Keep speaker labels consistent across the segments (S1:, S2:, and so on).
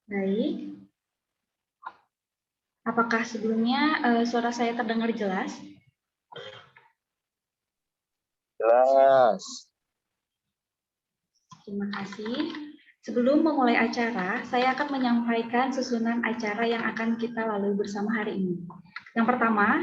S1: Baik. Apakah sebelumnya suara saya terdengar jelas?
S2: Jelas.
S1: Terima kasih. Sebelum memulai acara, saya akan menyampaikan susunan acara yang akan kita lalui bersama hari ini. Yang pertama,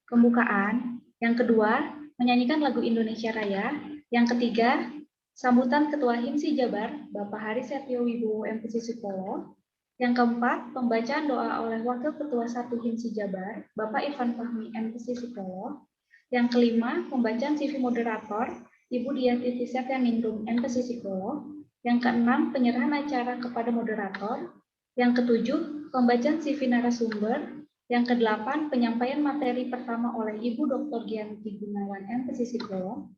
S1: pembukaan. Yang kedua, menyanyikan lagu Indonesia Raya. Yang ketiga, sambutan Ketua HIMSI Jabar, Bapak Hari Setio Wibowo MPC Sukolo. Yang keempat, pembacaan doa oleh Wakil Ketua 1 HIMSI Jabar, Bapak Irfan Fahmi MPC Sukolo. Yang kelima, pembacaan CV moderator, Ibu Diati Setianingrum MPC Sukolo. Yang keenam, penyerahan acara kepada moderator. Yang ketujuh, pembacaan CV narasumber. Yang kedelapan, penyampaian materi pertama oleh Ibu Dr. Gianti Gunawan MPC Psikolog.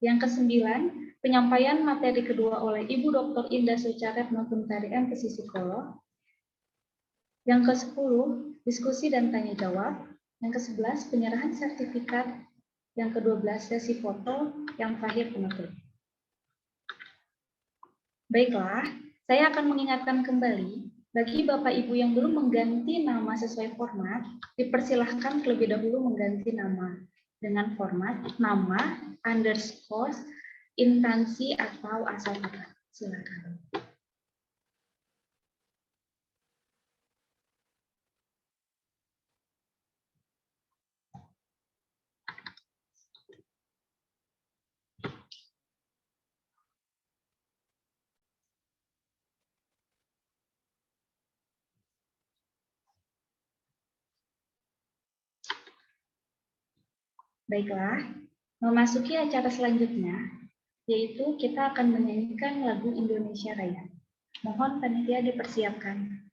S1: Yang kesembilan, penyampaian materi kedua oleh Ibu Dr. Indah Sucaretno Kuntari MPC Psikolog. Yang kesepuluh, diskusi dan tanya jawab. Yang kesebelas, penyerahan sertifikat. Yang ke-12, sesi foto. Yang terakhir, penutup. Baiklah, saya akan mengingatkan kembali, bagi Bapak Ibu yang belum mengganti nama sesuai format, dipersilahkan terlebih dahulu mengganti nama dengan format nama, underscore, instansi, atau asal kata. Silakan. Baiklah, memasuki acara selanjutnya, yaitu kita akan menyanyikan lagu Indonesia Raya. Mohon panitia dipersiapkan.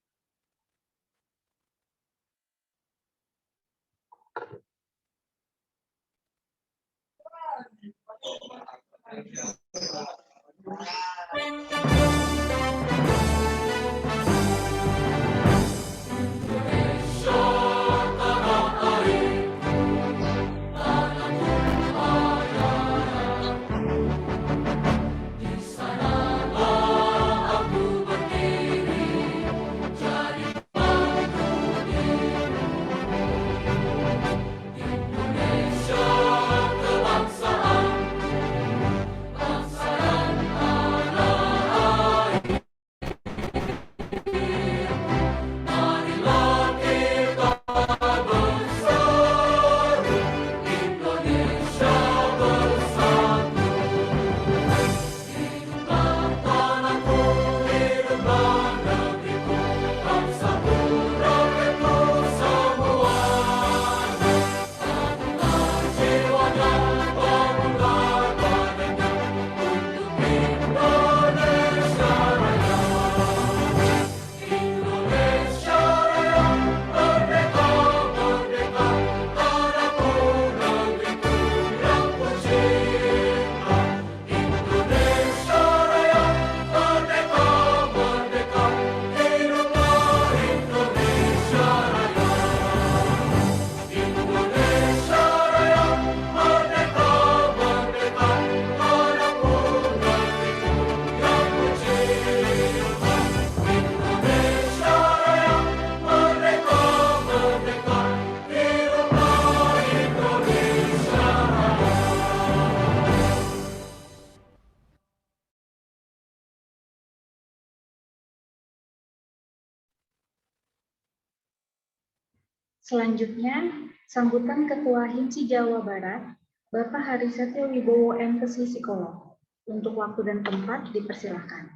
S1: Selanjutnya, sambutan Ketua HIMSI Jawa Barat, Bapak Hari Setio Wibowo MPC Psikolog. Untuk waktu dan tempat dipersilahkan.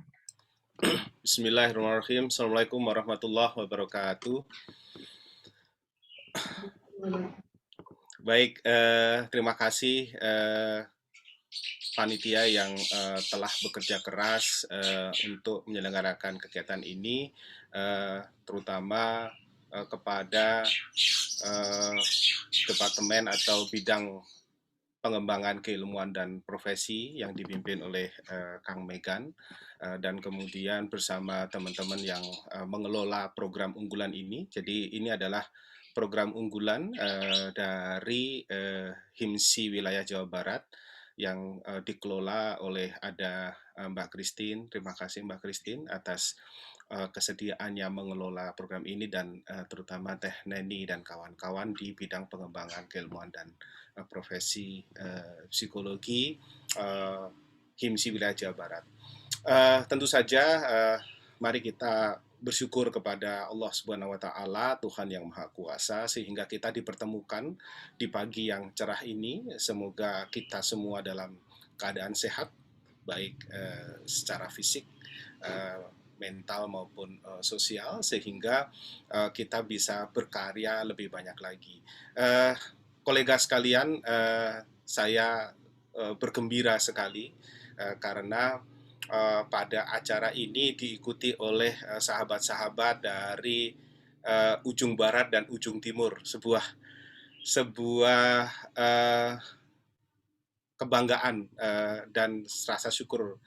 S2: Bismillahirrahmanirrahim. Assalamualaikum warahmatullahi wabarakatuh. Baik, terima kasih panitia yang telah bekerja keras untuk menyelenggarakan kegiatan ini, terutama kepada departemen atau bidang pengembangan keilmuan dan profesi yang dipimpin oleh Kang Megan, dan kemudian bersama teman-teman yang mengelola program unggulan ini. Jadi ini adalah program unggulan dari HIMSI wilayah Jawa Barat yang dikelola oleh ada Mbak Christine. Terima kasih Mbak Christine atas kesediaannya mengelola program ini dan terutama Teh Neni dan kawan-kawan di bidang pengembangan keilmuan dan profesi psikologi HIMSI Wilayah Jawa Barat. Tentu saja mari kita bersyukur kepada Allah Subhanahu wa taala, Tuhan yang Maha Kuasa, sehingga kita dipertemukan di pagi yang cerah ini. Semoga kita semua dalam keadaan sehat, baik secara fisik, mental maupun sosial, sehingga kita bisa berkarya lebih banyak lagi. Kolega sekalian, saya bergembira sekali karena pada acara ini diikuti oleh sahabat-sahabat dari ujung barat dan ujung timur, sebuah kebanggaan dan rasa syukur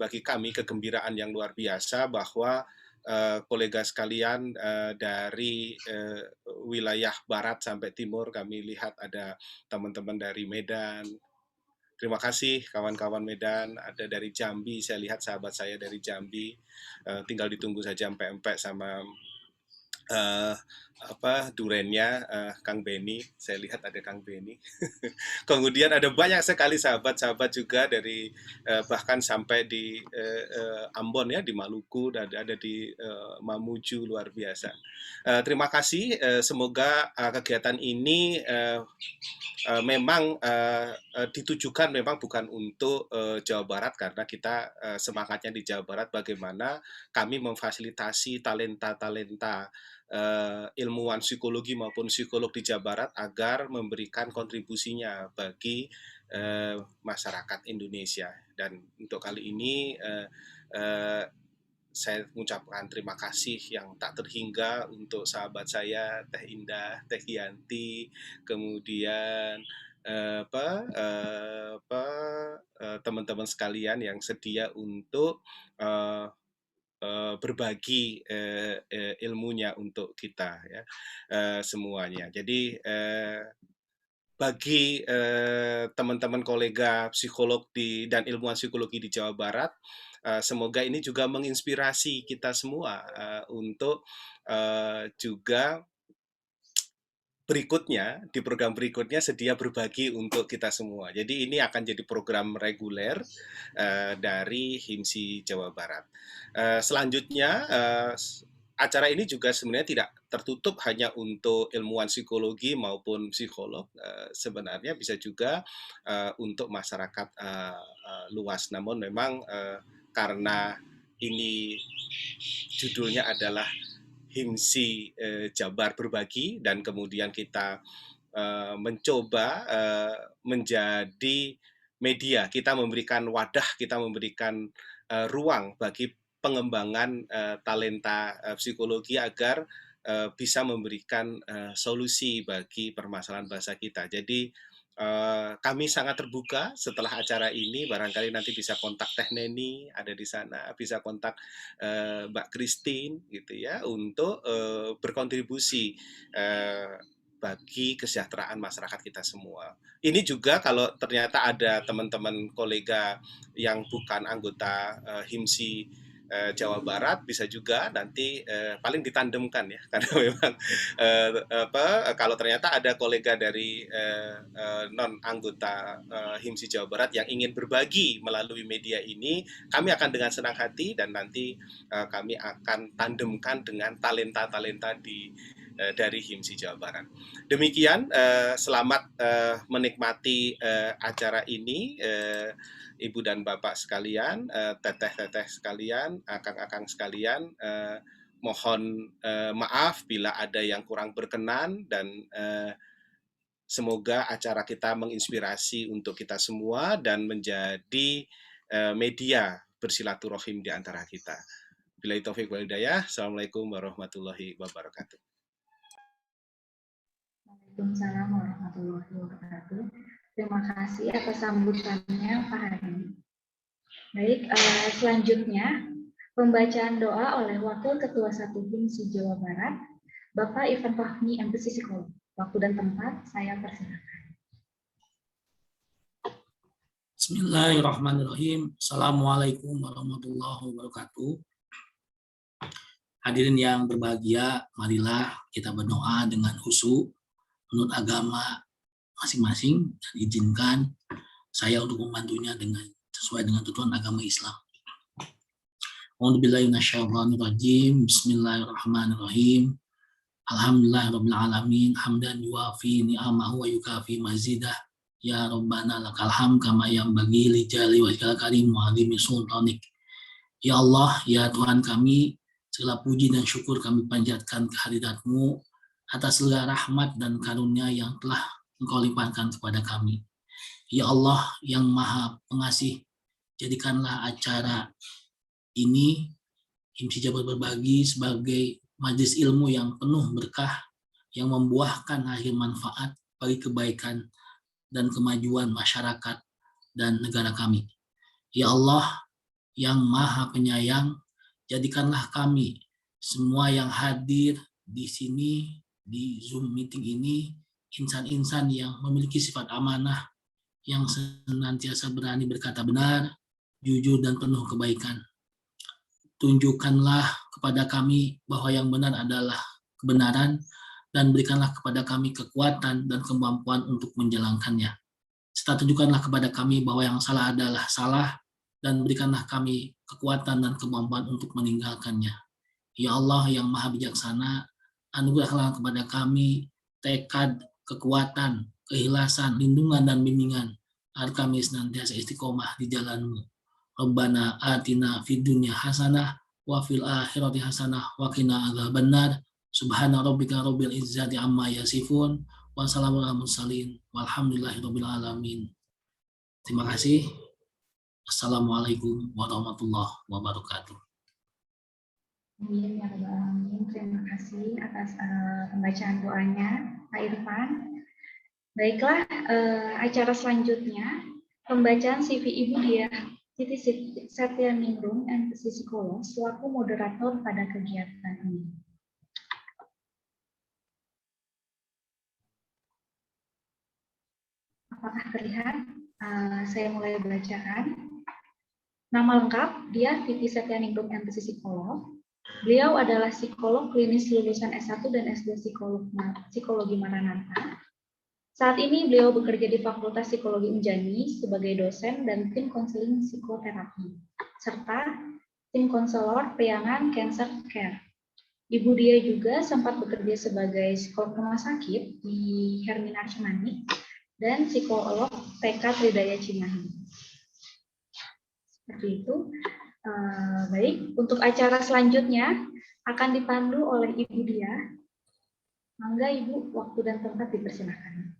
S2: bagi kami, kegembiraan yang luar biasa bahwa kolega sekalian dari wilayah barat sampai timur, kami lihat ada teman-teman dari Medan. Terima kasih kawan-kawan Medan, ada dari Jambi, saya lihat sahabat saya dari Jambi, tinggal ditunggu saja empek-empek sama durennya Kang Beni, saya lihat ada Kang Beni. Kemudian ada banyak sekali sahabat-sahabat juga dari bahkan sampai di Ambon ya, di Maluku, ada di Mamuju, luar biasa. Terima kasih, semoga kegiatan ini memang ditujukan memang bukan untuk Jawa Barat, karena kita semangatnya di Jawa Barat bagaimana kami memfasilitasi talenta-talenta ilmuwan psikologi maupun psikolog di Jawa Barat agar memberikan kontribusinya bagi masyarakat Indonesia. Dan untuk kali ini saya mengucapkan terima kasih yang tak terhingga untuk sahabat saya Teh Indah, Teh Yanti, kemudian teman-teman sekalian yang sedia untuk berbagi ilmunya untuk kita ya, semuanya. Jadi bagi teman-teman kolega psikolog dan ilmuwan psikologi di Jawa Barat, semoga ini juga menginspirasi kita semua untuk juga berikutnya, di program berikutnya sedia berbagi untuk kita semua. Jadi ini akan jadi program reguler dari HIMSI Jawa Barat. Selanjutnya, acara ini juga sebenarnya tidak tertutup hanya untuk ilmuwan psikologi maupun psikolog. Sebenarnya bisa juga untuk masyarakat luas. Namun memang karena ini judulnya adalah HIMSI Jabar Berbagi, dan kemudian kita mencoba menjadi media, kita memberikan wadah, kita memberikan ruang bagi pengembangan talenta psikologi agar bisa memberikan solusi bagi permasalahan bangsa kita. Jadi kami sangat terbuka setelah acara ini, barangkali nanti bisa kontak Teh Neni, ada di sana, bisa kontak Mbak Christine gitu ya, untuk berkontribusi bagi kesejahteraan masyarakat kita semua. Ini juga kalau ternyata ada teman-teman kolega yang bukan anggota HIMSI Jawa Barat, bisa juga nanti paling ditandemkan ya, karena memang kalau ternyata ada kolega dari non anggota HIMSI Jawa Barat yang ingin berbagi melalui media ini, kami akan dengan senang hati dan nanti kami akan tandemkan dengan talenta-talenta dari HIMSI Jawa Barat. Demikian, selamat menikmati acara ini, Ibu dan Bapak sekalian, teteh-teteh sekalian, akang-akang sekalian. Mohon maaf bila ada yang kurang berkenan, dan semoga acara kita menginspirasi untuk kita semua dan menjadi media bersilaturahim di antara kita. Billahi taufiq wal hidayah. Assalamualaikum warahmatullahi wabarakatuh.
S1: Waalaikumsalam warahmatullahi wabarakatuh. Terima kasih atas sambutannya Pak Hari. Baik, selanjutnya pembacaan doa oleh Wakil Ketua 1 HIMSI Jawa Barat, Bapak Ivan Fahmi, MPC Psikolog. Waktu dan tempat saya persilakan.
S3: Bismillahirrahmanirrahim. Assalamualaikum warahmatullahi wabarakatuh. Hadirin yang berbahagia, marilah kita berdoa dengan khusyuk menurut agama masing-masing dan izinkan saya untuk membantunya dengan sesuai dengan tuntunan agama Islam. A'udzubillahi minasyaitonirrajim. Bismillahirrahmanirrahim. Alhamdulillahirabbil alamin, hamdan yuwafi ni'amahu wa yukafi mazidah. Ya Rabbana lakal hamd kama yanbaghi li jalali wajhikal karim wa 'azimi sultanik. Ya Allah, ya Tuhan kami, segala puji dan syukur kami panjatkan kehadirat-Mu atas segala rahmat dan karunia yang telah Engkau limpahkan kepada kami. Ya Allah yang Maha Pengasih, jadikanlah acara ini Himsi Jabar Berbagi sebagai majelis ilmu yang penuh berkah, yang membuahkan akhir manfaat bagi kebaikan dan kemajuan masyarakat dan negara kami. Ya Allah yang Maha Penyayang, jadikanlah kami semua yang hadir di sini, di Zoom meeting ini, insan-insan yang memiliki sifat amanah, yang senantiasa berani berkata benar, jujur dan penuh kebaikan. Tunjukkanlah kepada kami bahwa yang benar adalah kebenaran, dan berikanlah kepada kami kekuatan dan kemampuan untuk menjalankannya. Serta tunjukkanlah kepada kami bahwa yang salah adalah salah, dan berikanlah kami kekuatan dan kemampuan untuk meninggalkannya. Ya Allah yang Maha Bijaksana, anugerahlah kepada kami tekad, kekuatan, keikhlasan, lindungan, dan bimbingan, agar kami senantiasa istiqomah di jalan-Mu. Rabbana atina fid dunya hasanah wa fil akhirati hasanah wa qina adzabannar. Subhana rabbika rabbil izzati amma yasifun wa salamun alal mursalin walhamdulillahirabbil alamin. Terima kasih. Assalamualaikum warahmatullahi wabarakatuh.
S1: Amin ya rabbal alamin. Terima kasih atas pembacaan doanya, Pak Irfan. Baiklah, acara selanjutnya pembacaan CV Ibu Diah Siti Setianingrum, MPC Psikolog, selaku moderator pada kegiatan ini. Apakah terlihat? Saya mulai bacakan. Nama lengkap, Diah Siti Setianingrum, MPC Psikolog. Beliau adalah psikolog klinis lulusan S1 dan S2 Psikologi Maranatha. Saat ini beliau bekerja di Fakultas Psikologi Unjani sebagai dosen dan tim konseling psikoterapi, serta tim konselor Priangan Cancer Care. Ibu Diah juga sempat bekerja sebagai psikolog rumah sakit di Hermina Cimahi dan psikolog TK Tridaya Cimahi. Seperti itu. Baik, untuk acara selanjutnya akan dipandu oleh Ibu Diah. Mangga Ibu, waktu dan tempat dipersilakan.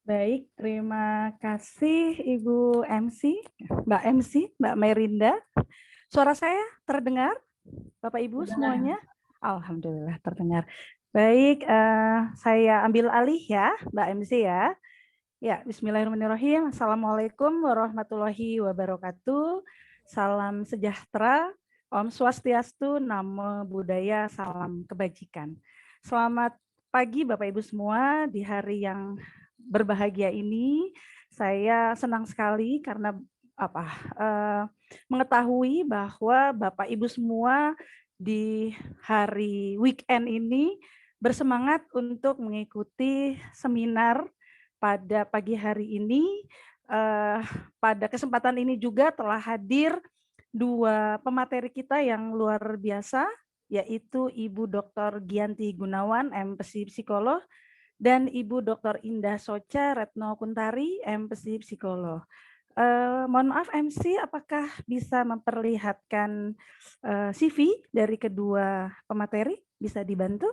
S4: Baik, terima kasih Ibu MC, Mbak MC, Mbak Merinda. Suara saya terdengar, Bapak Ibu semuanya? Alhamdulillah terdengar. Baik, saya ambil alih ya, Mbak MC ya. Ya, bismillahirrahmanirrahim. Assalamualaikum warahmatullahi wabarakatuh. Salam sejahtera, Om Swastiastu, Namo Buddhaya, salam kebajikan. Selamat pagi Bapak Ibu semua, di hari yang berbahagia ini saya senang sekali karena mengetahui bahwa Bapak Ibu semua di hari weekend ini bersemangat untuk mengikuti seminar pada pagi hari ini. Pada kesempatan ini juga telah hadir dua pemateri kita yang luar biasa, yaitu Ibu Dr. Gianti Gunawan, MPC Psikolog, dan Ibu Dr. Indah Socha Retno Kuntari, MPC Psikolog. Mohon maaf MC, apakah bisa memperlihatkan CV dari kedua pemateri? Bisa dibantu?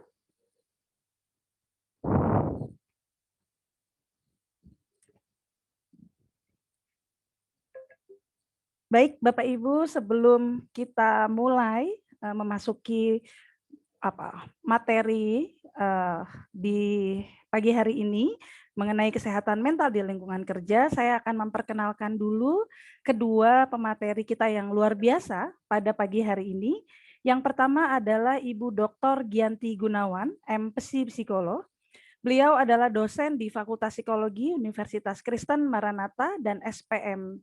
S4: Baik, Bapak Ibu, sebelum kita mulai memasuki materi di pagi hari ini mengenai kesehatan mental di lingkungan kerja, saya akan memperkenalkan dulu kedua pemateri kita yang luar biasa pada pagi hari ini. Yang pertama adalah Ibu Dr. Gianti Gunawan, MPC Psikolog. Beliau adalah dosen di Fakultas Psikologi Universitas Kristen Maranatha dan SBM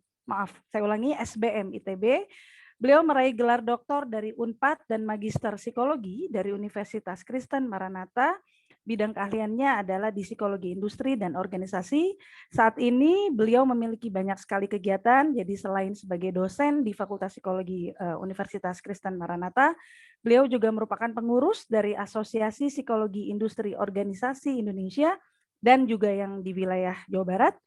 S4: ITB. Beliau meraih gelar doktor dari Unpad dan Magister Psikologi dari Universitas Kristen Maranatha. Bidang keahliannya adalah di psikologi industri dan organisasi. Saat ini beliau memiliki banyak sekali kegiatan, jadi selain sebagai dosen di Fakultas Psikologi Universitas Kristen Maranatha, beliau juga merupakan pengurus dari Asosiasi Psikologi Industri Organisasi Indonesia dan juga yang di wilayah Jawa Barat.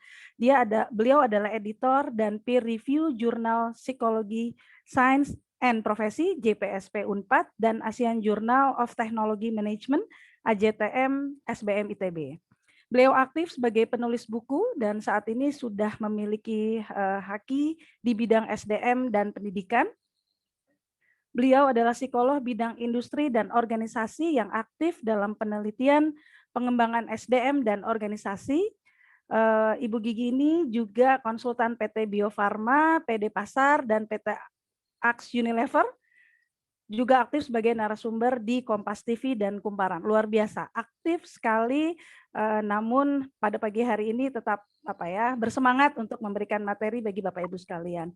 S4: Beliau adalah editor dan peer review jurnal Psikologi Sains and Profesi JPSP Unpad dan Asian Journal of Technology Management AJTM SBM ITB. Beliau aktif sebagai penulis buku dan saat ini sudah memiliki haki di bidang SDM dan pendidikan. Beliau adalah psikolog bidang industri dan organisasi yang aktif dalam penelitian pengembangan SDM dan organisasi. Ibu Gigi ini juga konsultan PT Bio Farma, PD Pasar, dan PT Ax Unilever. Juga aktif sebagai narasumber di Kompas TV dan Kumparan. Luar biasa, aktif sekali, namun pada pagi hari ini tetap bersemangat untuk memberikan materi bagi Bapak Ibu sekalian.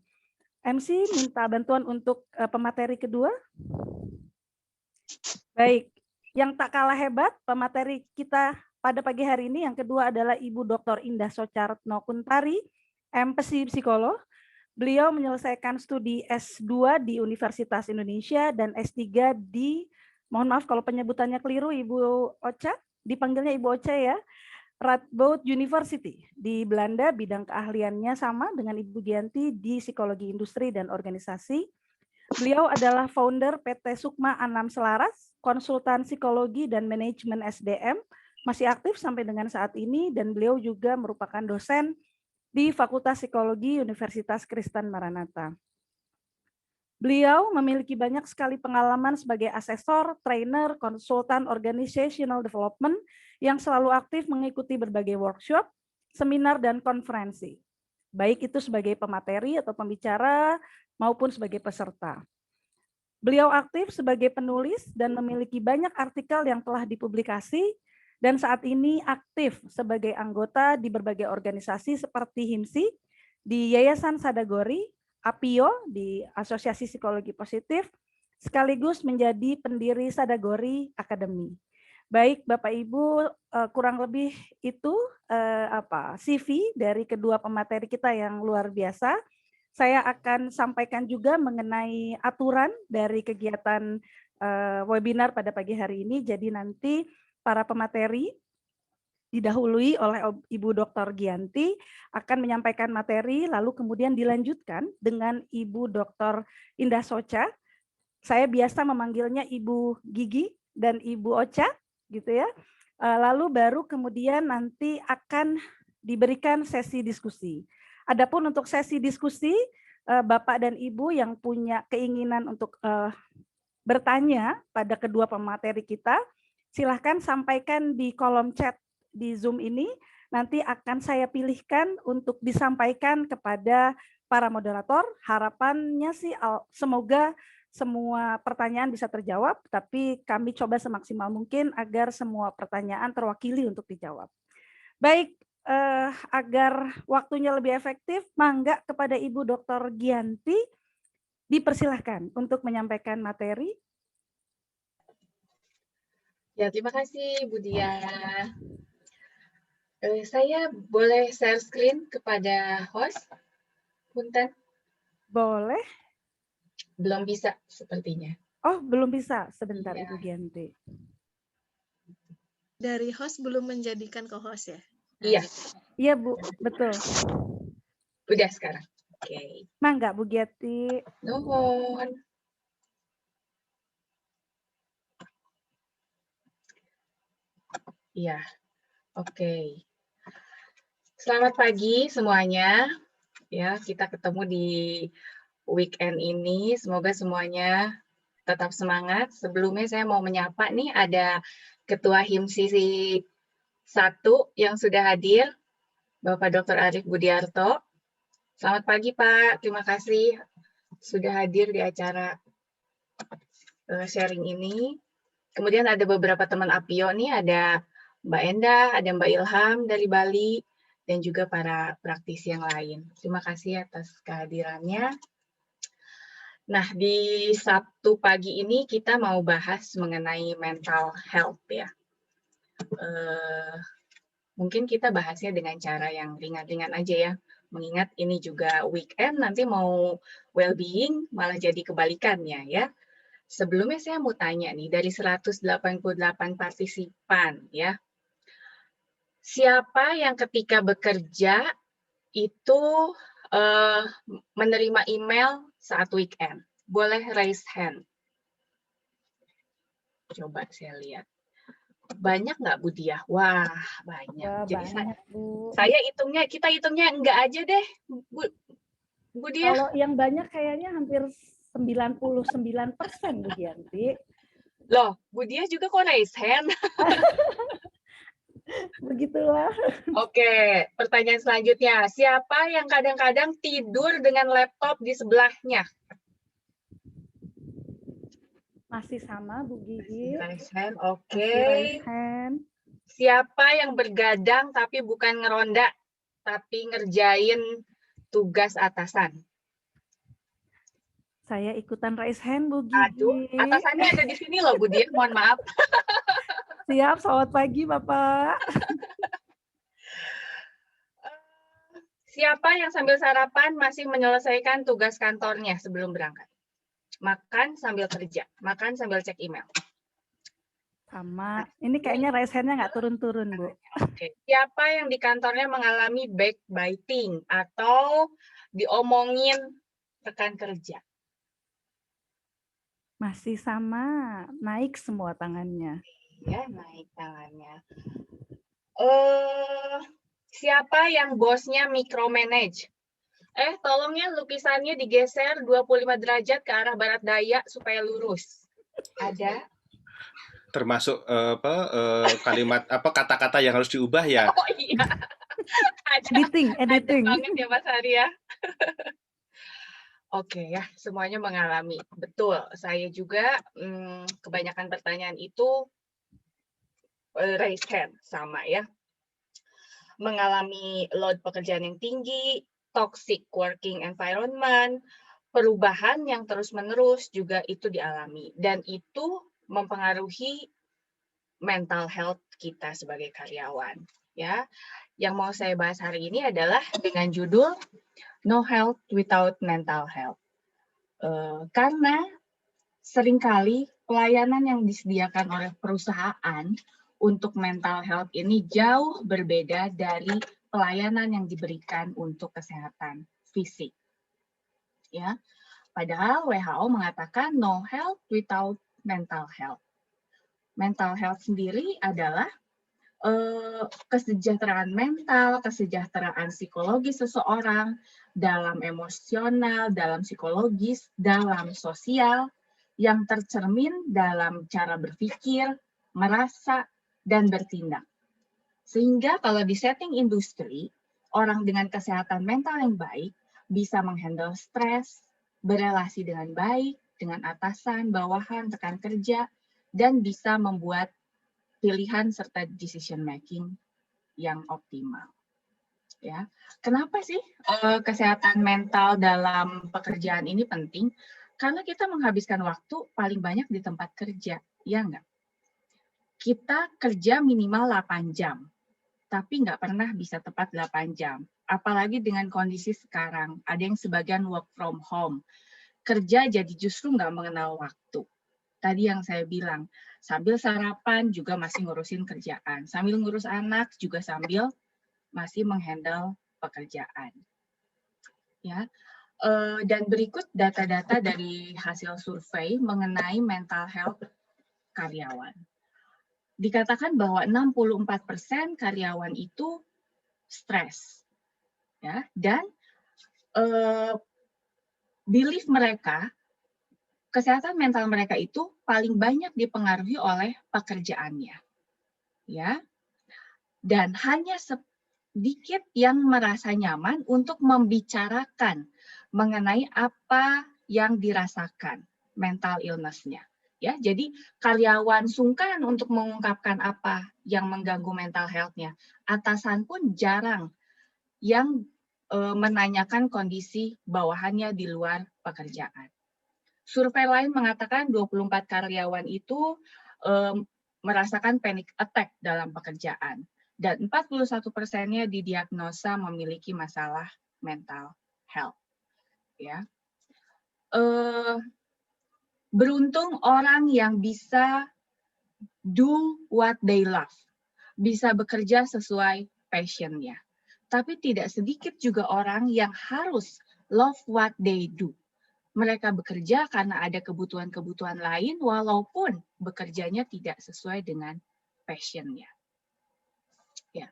S4: MC minta bantuan untuk pemateri kedua. Baik, yang tak kalah hebat pemateri kita pada pagi hari ini yang kedua adalah Ibu Dr. Indah Soecartno Kuntari, MPsi Psikolog. Beliau menyelesaikan studi S2 di Universitas Indonesia dan S3 di, mohon maaf kalau penyebutannya keliru Ibu Ocha, dipanggilnya Ibu Ocha ya, Radboud University di Belanda. Bidang keahliannya sama dengan Ibu Gianti di Psikologi Industri dan Organisasi. Beliau adalah founder PT Sukma Anam Selaras, konsultan psikologi dan manajemen SDM, masih aktif sampai dengan saat ini, dan beliau juga merupakan dosen di Fakultas Psikologi Universitas Kristen Maranatha. Beliau memiliki banyak sekali pengalaman sebagai asesor, trainer, konsultan organizational development yang selalu aktif mengikuti berbagai workshop, seminar, dan konferensi. Baik itu sebagai pemateri atau pembicara maupun sebagai peserta. Beliau aktif sebagai penulis dan memiliki banyak artikel yang telah dipublikasi dan saat ini aktif sebagai anggota di berbagai organisasi seperti HIMSI, di Yayasan Sadagori, APIO, di Asosiasi Psikologi Positif, sekaligus menjadi pendiri Sadagori Academy. Baik Bapak Ibu, kurang lebih itu CV dari kedua pemateri kita yang luar biasa. Saya akan sampaikan juga mengenai aturan dari kegiatan webinar pada pagi hari ini. Jadi nanti para pemateri didahului oleh Ibu Dr. Gianti akan menyampaikan materi, lalu kemudian dilanjutkan dengan Ibu Dr. Indah Socha. Saya biasa memanggilnya Ibu Gigi dan Ibu Ocha, gitu ya. Lalu baru kemudian nanti akan diberikan sesi diskusi. Adapun untuk sesi diskusi, Bapak dan Ibu yang punya keinginan untuk bertanya pada kedua pemateri kita, silahkan sampaikan di kolom chat di Zoom ini, nanti akan saya pilihkan untuk disampaikan kepada para moderator. Harapannya sih semoga semua pertanyaan bisa terjawab, tapi kami coba semaksimal mungkin agar semua pertanyaan terwakili untuk dijawab. Baik, agar waktunya lebih efektif, mangga kepada Ibu Dr. Gianti, dipersilahkan untuk menyampaikan materi.
S5: Ya, terima kasih Bu Dia. Saya boleh share screen kepada host, Punten?
S4: Boleh.
S5: Belum bisa sepertinya.
S4: Oh, belum bisa. Sebentar,
S5: Iya.
S4: Ibu Gianti.
S6: Dari host belum menjadikan co-host ya?
S5: Iya.
S4: Iya, Bu. Betul.
S5: Udah sekarang. Oke.
S4: Mangga, Bu Gianti.
S5: Nuhun. Iya. Oke. Selamat pagi semuanya. Ya, kita ketemu di weekend ini. Semoga semuanya tetap semangat. Sebelumnya saya mau menyapa nih ada Ketua HIMSI 1 yang sudah hadir, Bapak Dr. Arief Budiarto. Selamat pagi Pak, terima kasih sudah hadir di acara sharing ini. Kemudian ada beberapa teman APIO nih, ada Mbak Enda, ada Mbak Ilham dari Bali, dan juga para praktisi yang lain. Terima kasih atas kehadirannya. Nah, di Sabtu pagi ini kita mau bahas mengenai mental health ya. Mungkin kita bahasnya dengan cara yang ringan-ringan aja ya. Mengingat ini juga weekend, nanti mau well-being malah jadi kebalikannya ya. Sebelumnya saya mau tanya nih, dari 188 partisipan ya, siapa yang ketika bekerja itu menerima email saat weekend? Boleh raise hand. Coba saya lihat. Banyak nggak Bu Diah? Wah, banyak.
S4: Wah,
S5: Jadi
S4: banyak, Bu.
S5: kita hitungnya enggak aja deh, Bu Diah.
S4: Kalau yang banyak kayaknya hampir 99% Bu Gianti.
S5: Loh, Bu Diah juga kok raise hand?
S4: Begitulah.
S5: Oke, pertanyaan selanjutnya. Siapa yang kadang-kadang tidur dengan laptop di sebelahnya?
S4: Masih sama Bu Gigi.
S5: Raise hand, oke.
S4: Masih raise hand.
S5: Siapa yang bergadang tapi bukan ngeronda, tapi ngerjain tugas atasan?
S4: Saya ikutan raise hand Bu Gigi.
S5: Aduh, atasannya ada di sini loh Bu Diah, mohon maaf.
S4: Siap, selamat pagi Bapak.
S5: Siapa yang sambil sarapan masih menyelesaikan tugas kantornya sebelum berangkat? Makan sambil kerja, makan sambil cek email.
S4: Sama. Ini kayaknya raise hand-nya nggak turun-turun, Bu.
S5: Oke. Siapa yang di kantornya mengalami backbiting atau diomongin rekan kerja?
S4: Masih sama. Naik semua tangannya.
S5: Ya, naik tangannya. Siapa yang bosnya micromanage? Tolong ya lukisannya digeser 25 derajat ke arah barat daya supaya lurus. Ada?
S2: Termasuk kalimat kata-kata yang harus diubah ya.
S5: Oh iya.
S4: Editing.
S5: Ada banget ya Mas Arya. Oke ya, semuanya mengalami. Betul, saya juga kebanyakan pertanyaan itu raise hand, sama ya. Mengalami load pekerjaan yang tinggi, toxic working environment, perubahan yang terus-menerus juga itu dialami. Dan itu mempengaruhi mental health kita sebagai karyawan. Ya, yang mau saya bahas hari ini adalah dengan judul No Health Without Mental Health. Karena seringkali pelayanan yang disediakan oleh perusahaan untuk mental health ini jauh berbeda dari pelayanan yang diberikan untuk kesehatan fisik. Ya, padahal WHO mengatakan no health without mental health. Mental health sendiri adalah kesejahteraan mental, kesejahteraan psikologis seseorang dalam emosional, dalam psikologis, dalam sosial, yang tercermin dalam cara berpikir, merasa, dan bertindak. Sehingga kalau di setting industri, orang dengan kesehatan mental yang baik bisa menghandle stres, berelasi dengan baik, dengan atasan, bawahan, rekan kerja, dan bisa membuat pilihan serta decision making yang optimal. Ya, kenapa sih kesehatan mental dalam pekerjaan ini penting? Karena kita menghabiskan waktu paling banyak di tempat kerja, ya enggak? Kita kerja minimal 8 jam, tapi nggak pernah bisa tepat 8 jam. Apalagi dengan kondisi sekarang, ada yang sebagian work from home. Kerja jadi justru nggak mengenal waktu. Tadi yang saya bilang, sambil sarapan juga masih ngurusin kerjaan, sambil ngurus anak juga sambil masih menghandle pekerjaan. Ya, dan berikut data-data dari hasil survei mengenai mental health karyawan. Dikatakan bahwa 64% karyawan itu stres, ya, dan belief mereka, kesehatan mental mereka itu paling banyak dipengaruhi oleh pekerjaannya, ya. Dan hanya sedikit yang merasa nyaman untuk membicarakan mengenai apa yang dirasakan mental illness-nya. Ya, jadi karyawan sungkan untuk mengungkapkan apa yang mengganggu mental health-nya. Atasan pun jarang yang menanyakan kondisi bawahannya di luar pekerjaan. Survei lain mengatakan 24 karyawan itu merasakan panic attack dalam pekerjaan. Dan 41%-nya didiagnosa memiliki masalah mental health. Ya. Beruntung orang yang bisa do what they love, bisa bekerja sesuai passion-nya. Tapi tidak sedikit juga orang yang harus love what they do. Mereka bekerja karena ada kebutuhan-kebutuhan lain, walaupun bekerjanya tidak sesuai dengan passion-nya. Ya.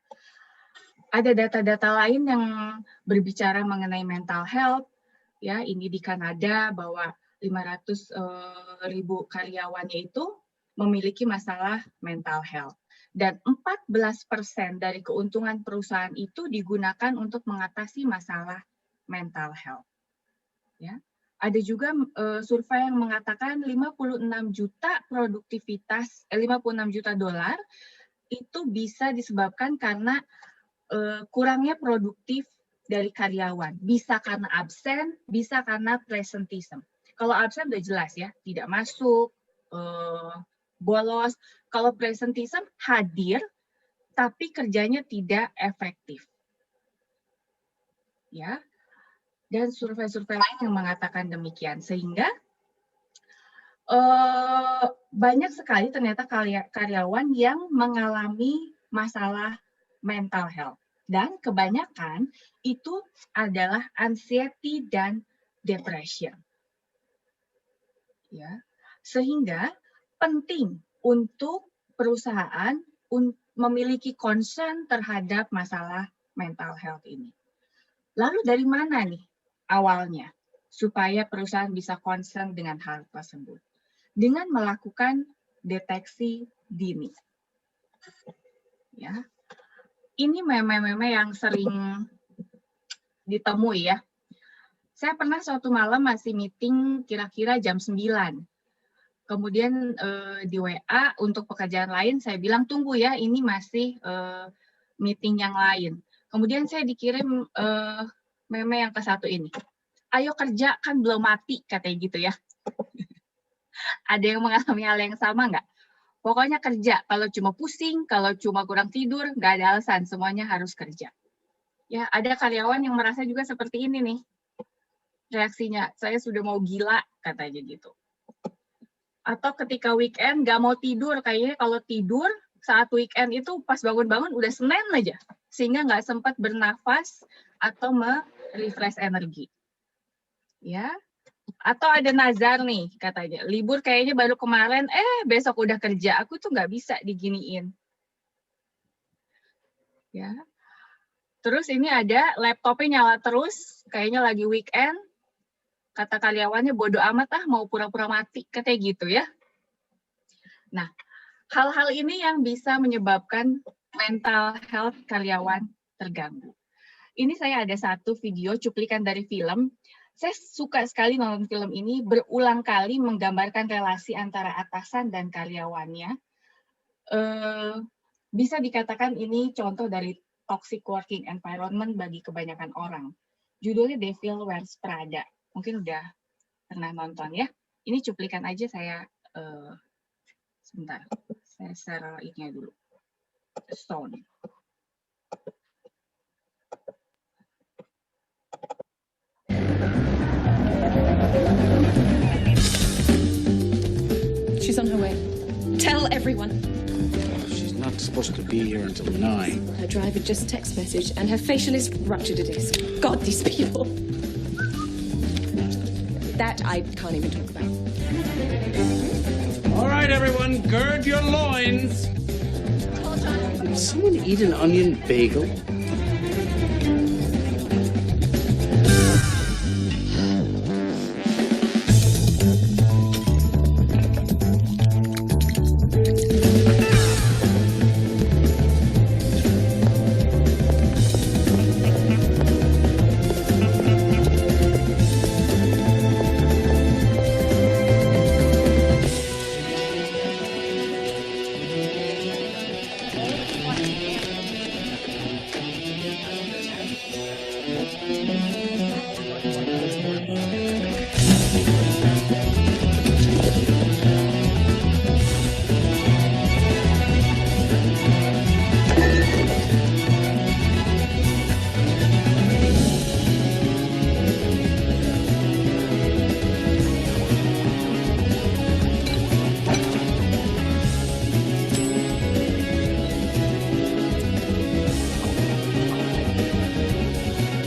S5: Ada data-data lain yang berbicara mengenai mental health. Ya, ini di Kanada bahwa 500.000 karyawannya itu memiliki masalah mental health. Dan 14% dari keuntungan perusahaan itu digunakan untuk mengatasi masalah mental health. Ya. Ada juga survei yang mengatakan 56 juta dolar itu bisa disebabkan karena kurangnya produktif dari karyawan. Bisa karena absen, bisa karena presentism. Kalau absen udah jelas ya, tidak masuk, bolos. Kalau presentism hadir, tapi kerjanya tidak efektif. Ya, dan survei-survei lain yang mengatakan demikian. Sehingga banyak sekali ternyata karyawan yang mengalami masalah mental health. Dan kebanyakan itu adalah anxiety dan depression. Ya, sehingga penting untuk perusahaan memiliki concern terhadap masalah mental health ini. Lalu dari mana nih awalnya supaya perusahaan bisa concern dengan hal tersebut? Dengan melakukan deteksi dini. Ya. Ini meme-meme yang sering ditemui ya. Saya pernah suatu malam masih meeting kira-kira jam 9. Kemudian di WA untuk pekerjaan lain saya bilang tunggu ya, ini masih meeting yang lain. Kemudian saya dikirim meme yang ke satu ini. Ayo kerja, kan belum mati, katanya gitu ya. Ada yang mengalami hal yang sama nggak? Pokoknya kerja, kalau cuma pusing, kalau cuma kurang tidur, nggak ada alasan, semuanya harus kerja. Ya, ada karyawan yang merasa juga seperti ini nih. Reaksinya, saya sudah mau gila, katanya gitu. Atau ketika weekend nggak mau tidur, kayaknya kalau tidur saat weekend itu pas bangun-bangun udah Senin aja, sehingga nggak sempat bernafas atau refresh energi. Ya, atau ada nazar nih katanya, libur kayaknya baru kemarin, besok udah kerja, aku tuh nggak bisa diginiin. Ya, terus ini ada laptopnya nyala terus, kayaknya lagi weekend. Kata karyawannya bodoh amat mau pura-pura mati, katanya gitu ya. Nah, hal-hal ini yang bisa menyebabkan mental health karyawan terganggu. Ini saya ada satu video cuplikan dari film. Saya suka sekali nonton film ini, berulang kali menggambarkan relasi antara atasan dan karyawannya. Bisa dikatakan ini contoh dari toxic working environment bagi kebanyakan orang. Judulnya Devil Wears Prada. Mungkin udah pernah nonton ya. Ini cuplikan aja saya, sebentar, saya share ini dulu. Stone.
S7: She's on her way. Tell everyone.
S8: She's not supposed to be here until 9.
S7: Her driver just text messaged and her facial is ruptured a disc. God, these people. That I can't even talk about.
S8: All right, everyone, gird your loins. Did someone eat an onion bagel?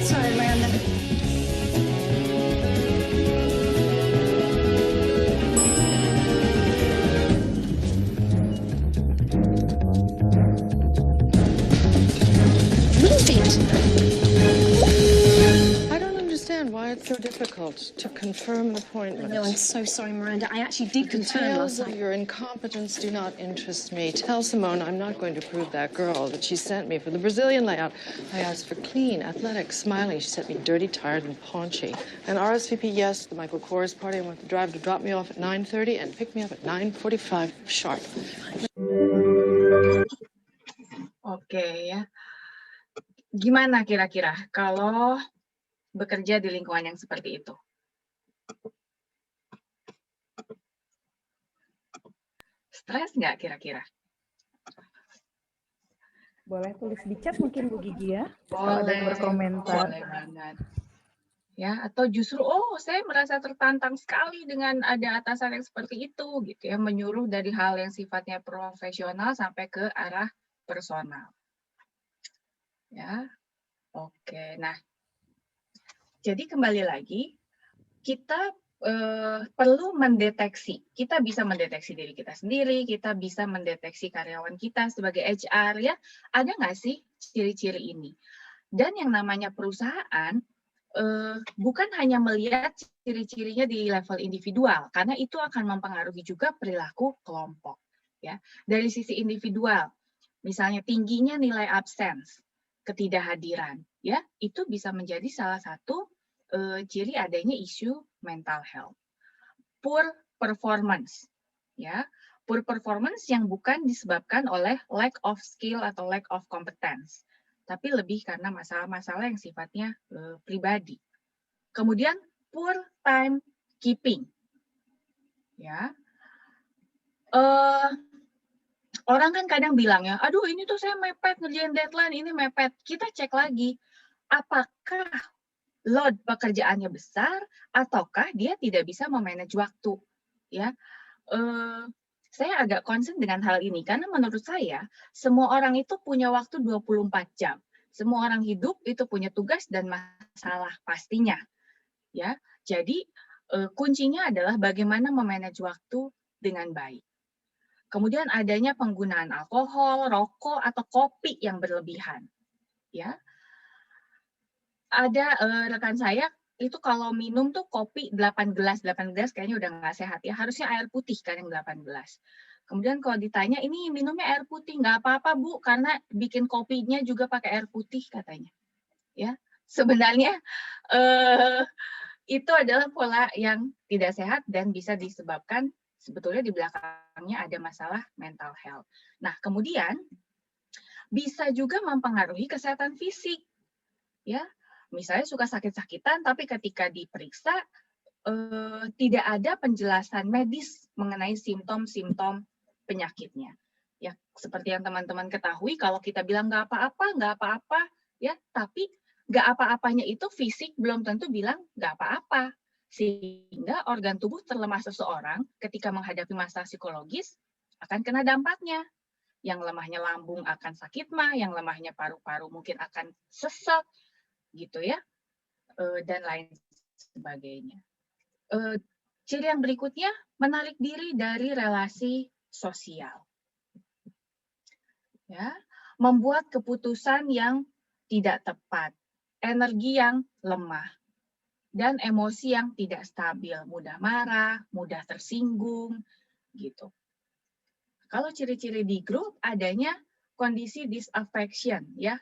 S7: Sorry, Miranda. Move it!
S9: I don't understand why it's so difficult to confirm an appointment.
S7: No, I'm so sorry, Miranda. I actually did confirm
S9: Details
S7: last
S9: of
S7: night.
S9: your incompetence do not interest me. Tell Simone I'm not going to prove that girl that she sent me for the Brazilian layout. I asked for clean, athletic, smiling. She sent me dirty, tired, and paunchy. And RSVP, yes, the Michael Kors party. I want the driver to drop me off at 9:30 and pick me up at 9:45 sharp.
S5: Oke ya. Gimana kira-kira kalau bekerja di lingkungan yang seperti itu? Stres nggak kira-kira?
S4: Boleh tulis di chat mungkin Bu Gigi ya, kalau ada yang berkomentar.
S5: Boleh banget. Ya, atau justru saya merasa tertantang sekali dengan ada atasan yang seperti itu gitu ya, menyuruh dari hal yang sifatnya profesional sampai ke arah personal. Ya. Oke. Nah, jadi kembali lagi kita perlu mendeteksi. Kita bisa mendeteksi diri kita sendiri, kita bisa mendeteksi karyawan kita sebagai HR ya. Ada nggak sih ciri-ciri ini? Dan yang namanya perusahaan bukan hanya melihat ciri-cirinya di level individual, karena itu akan mempengaruhi juga perilaku kelompok. Ya, dari sisi individual, misalnya tingginya nilai absence, ketidakhadiran, ya itu bisa menjadi salah satu ciri adanya isu mental health. Poor performance, ya poor performance yang bukan disebabkan oleh lack of skill atau lack of competence, tapi lebih karena masalah-masalah yang sifatnya pribadi. Kemudian poor time keeping, ya. Orang kan kadang bilang ya, aduh ini tuh saya mepet ngerjain deadline, ini mepet. Kita cek lagi, apakah load pekerjaannya besar ataukah dia tidak bisa memanage waktu, ya. Saya agak concern dengan hal ini karena menurut saya semua orang itu punya waktu 24 jam. Semua orang hidup itu punya tugas dan masalah pastinya, ya. Jadi kuncinya adalah bagaimana memanage waktu dengan baik. Kemudian adanya penggunaan alkohol, rokok atau kopi yang berlebihan, ya. Ada rekan saya itu kalau minum tuh kopi 8 gelas kayaknya udah nggak sehat ya. Harusnya air putih kan yang 18. Kemudian kalau ditanya, ini minumnya air putih, nggak apa-apa Bu, karena bikin kopinya juga pakai air putih katanya. Ya, sebenarnya itu adalah pola yang tidak sehat dan bisa disebabkan sebetulnya di belakangnya ada masalah mental health. Nah, kemudian bisa juga mempengaruhi kesehatan fisik. Ya, misalnya suka sakit-sakitan, tapi ketika diperiksa tidak ada penjelasan medis mengenai simptom-simptom penyakitnya. Ya, seperti yang teman-teman ketahui, kalau kita bilang nggak apa-apa, ya, tapi nggak apa-apanya itu fisik belum tentu bilang nggak apa-apa. Sehingga organ tubuh terlemah seseorang ketika menghadapi masalah psikologis akan kena dampaknya. Yang lemahnya lambung akan sakit mah, yang lemahnya paru-paru mungkin akan sesek, gitu ya, dan lain sebagainya. Ciri yang berikutnya, menarik diri dari relasi sosial. Ya, membuat keputusan yang tidak tepat, energi yang lemah, dan emosi yang tidak stabil, mudah marah, mudah tersinggung, gitu. Kalau ciri-ciri di grup adanya kondisi disaffection, ya,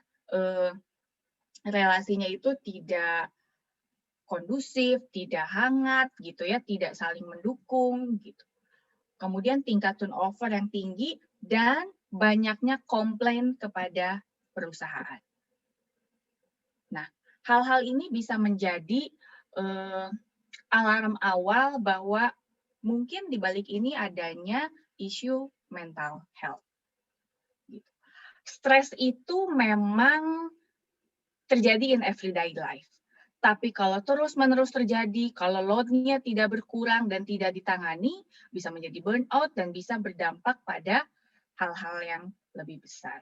S5: relasinya itu tidak kondusif, tidak hangat, gitu ya, tidak saling mendukung, gitu. Kemudian tingkat turnover yang tinggi dan banyaknya komplain kepada perusahaan. Nah, hal-hal ini bisa menjadi alarm awal bahwa mungkin di balik ini adanya isu mental health. Stres itu memang terjadi in everyday life. Tapi kalau terus-menerus terjadi, kalau load-nya tidak berkurang dan tidak ditangani, bisa menjadi burnout dan bisa berdampak pada hal-hal yang lebih besar.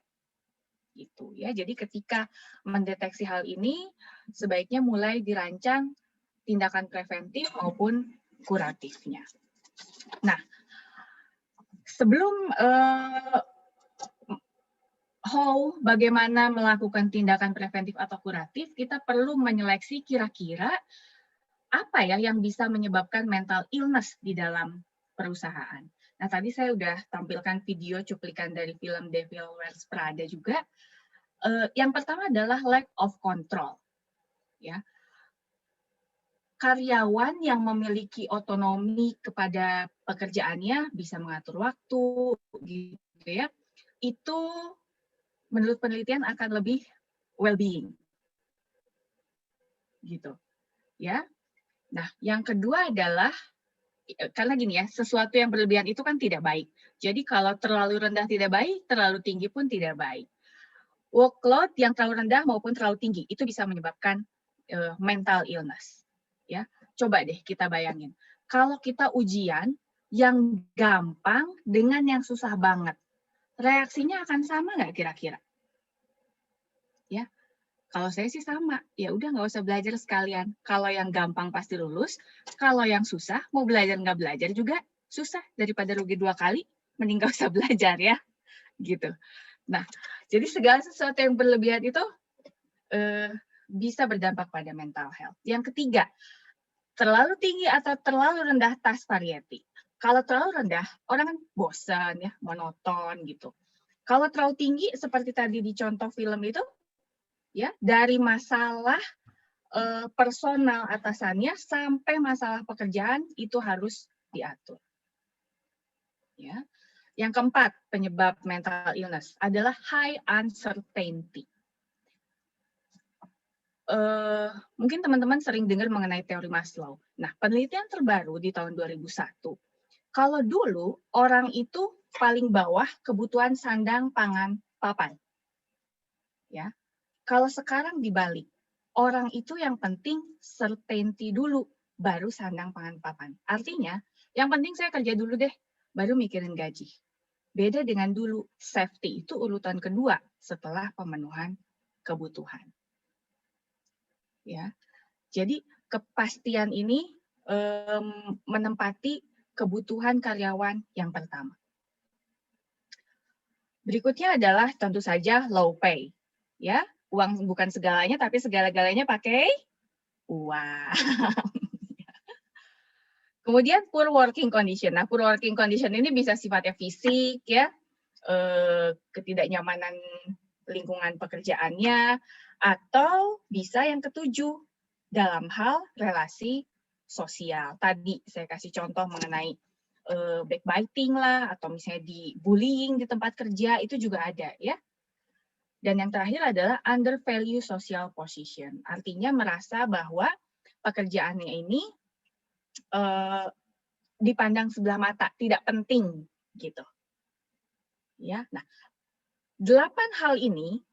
S5: Gitu ya. Jadi ketika mendeteksi hal ini, sebaiknya mulai dirancang tindakan preventif maupun kuratifnya. Nah, sebelum bagaimana melakukan tindakan preventif atau kuratif, kita perlu menyeleksi kira-kira apa ya yang bisa menyebabkan mental illness di dalam perusahaan. Nah, tadi saya udah tampilkan video cuplikan dari film Devil Wears Prada juga. Yang pertama adalah lack of control. Ya. Karyawan yang memiliki otonomi kepada pekerjaannya, bisa mengatur waktu, gitu ya, itu menurut penelitian akan lebih well-being, gitu, ya. Nah, yang kedua adalah karena gini ya, sesuatu yang berlebihan itu kan tidak baik. Jadi kalau terlalu rendah tidak baik, terlalu tinggi pun tidak baik. Workload yang terlalu rendah maupun terlalu tinggi itu bisa menyebabkan mental illness. Ya, coba deh kita bayangin. Kalau kita ujian yang gampang dengan yang susah banget, reaksinya akan sama nggak kira-kira? Ya, kalau saya sih sama. Ya udah nggak usah belajar sekalian. Kalau yang gampang pasti lulus. Kalau yang susah, mau belajar nggak belajar juga susah. Daripada rugi 2 kali, mending nggak usah belajar ya. Gitu. Nah, jadi segala sesuatu yang berlebihan itu bisa berdampak pada mental health. Yang ketiga, terlalu tinggi atau terlalu rendah task variety. Kalau terlalu rendah, orang kan bosan ya, monoton gitu. Kalau terlalu tinggi, seperti tadi di contoh film itu, ya dari masalah personal atasannya sampai masalah pekerjaan itu harus diatur. Ya. Yang keempat, penyebab mental illness adalah high uncertainty. Mungkin teman-teman sering dengar mengenai teori Maslow. Nah, penelitian terbaru di tahun 2001, kalau dulu orang itu paling bawah kebutuhan sandang, pangan, papan. Ya. Kalau sekarang dibalik, orang itu yang penting certainty dulu, baru sandang, pangan, papan. Artinya, yang penting saya kerja dulu deh, baru mikirin gaji. Beda dengan dulu, safety itu urutan kedua setelah pemenuhan kebutuhan. Ya, jadi kepastian ini menempati kebutuhan karyawan yang pertama. Berikutnya adalah tentu saja low pay. Ya, uang bukan segalanya, tapi segala-galanya pakai uang. Kemudian poor working condition. Nah, poor working condition ini bisa sifatnya fisik, ya, ketidaknyamanan lingkungan pekerjaannya, atau bisa yang ketujuh dalam hal relasi sosial. Tadi saya kasih contoh mengenai backbiting lah, atau misalnya di bullying di tempat kerja, itu juga ada ya. Dan yang terakhir adalah undervalue social position. Artinya merasa bahwa pekerjaannya ini dipandang sebelah mata, tidak penting gitu. Ya. Nah, 8 hal ini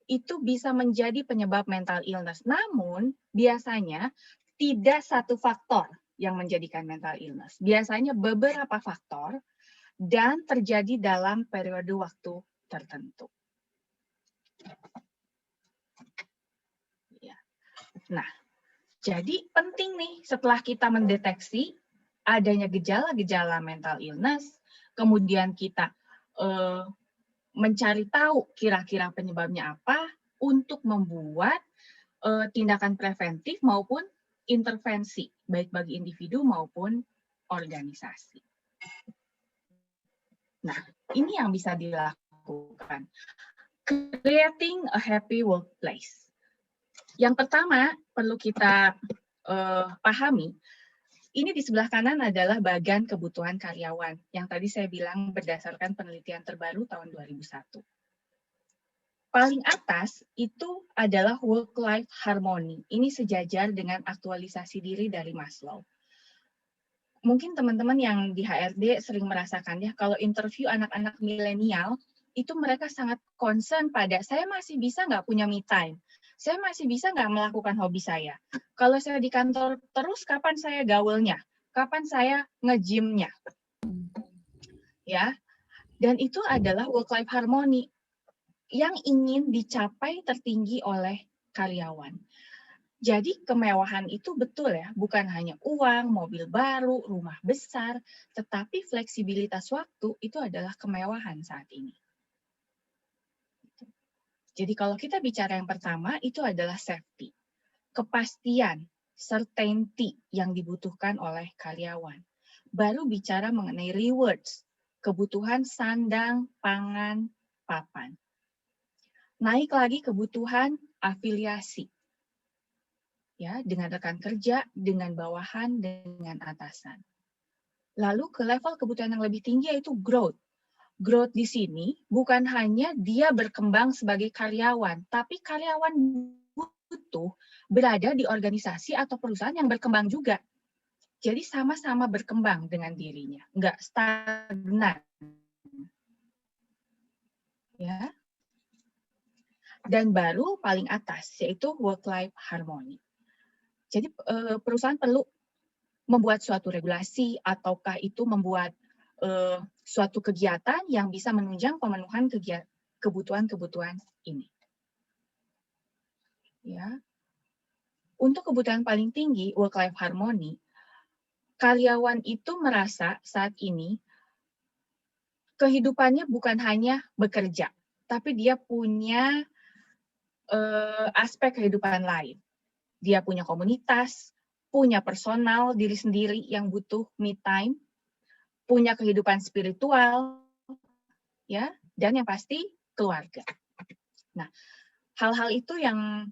S5: itu bisa menjadi penyebab mental illness. Namun, biasanya tidak satu faktor yang menjadikan mental illness. Biasanya beberapa faktor dan terjadi dalam periode waktu tertentu. Ya. Nah, jadi penting nih setelah kita mendeteksi adanya gejala-gejala mental illness, kemudian kita mencari tahu kira-kira penyebabnya apa untuk membuat tindakan preventif maupun intervensi, baik bagi individu maupun organisasi. Nah, ini yang bisa dilakukan. Creating a happy workplace. Yang pertama perlu kita pahami, ini di sebelah kanan adalah bagian kebutuhan karyawan, yang tadi saya bilang berdasarkan penelitian terbaru tahun 2001. paling atas itu adalah work-life harmony. Ini sejajar dengan aktualisasi diri dari Maslow. Mungkin teman-teman yang di HRD sering merasakan ya, kalau interview anak-anak milenial, itu mereka sangat concern pada, saya masih bisa nggak punya me time? Saya masih bisa nggak melakukan hobi saya? Kalau saya di kantor terus, kapan saya gaulnya? Kapan saya nge-gym-nya? Ya, dan itu adalah work-life harmony yang ingin dicapai tertinggi oleh karyawan. Jadi kemewahan itu betul ya, bukan hanya uang, mobil baru, rumah besar, tetapi fleksibilitas waktu itu adalah kemewahan saat ini. Jadi kalau kita bicara yang pertama, itu adalah safety. Kepastian, certainty yang dibutuhkan oleh karyawan. Baru bicara mengenai rewards, kebutuhan sandang, pangan, papan. Naik lagi kebutuhan afiliasi. Ya, dengan rekan kerja, dengan bawahan, dengan atasan. Lalu ke level kebutuhan yang lebih tinggi yaitu growth. Growth di sini bukan hanya dia berkembang sebagai karyawan, tapi karyawan butuh berada di organisasi atau perusahaan yang berkembang juga. Jadi sama-sama berkembang dengan dirinya, nggak stagnan. Ya. Dan baru paling atas, yaitu work-life harmony. Jadi perusahaan perlu membuat suatu regulasi ataukah itu membuat suatu kegiatan yang bisa menunjang pemenuhan kebutuhan-kebutuhan ini. Ya. Untuk kebutuhan paling tinggi, work-life harmony, karyawan itu merasa saat ini kehidupannya bukan hanya bekerja, tapi dia punya aspek kehidupan lain. Dia punya komunitas, punya personal diri sendiri yang butuh me time, punya kehidupan spiritual, ya, dan yang pasti keluarga. Nah, hal-hal itu yang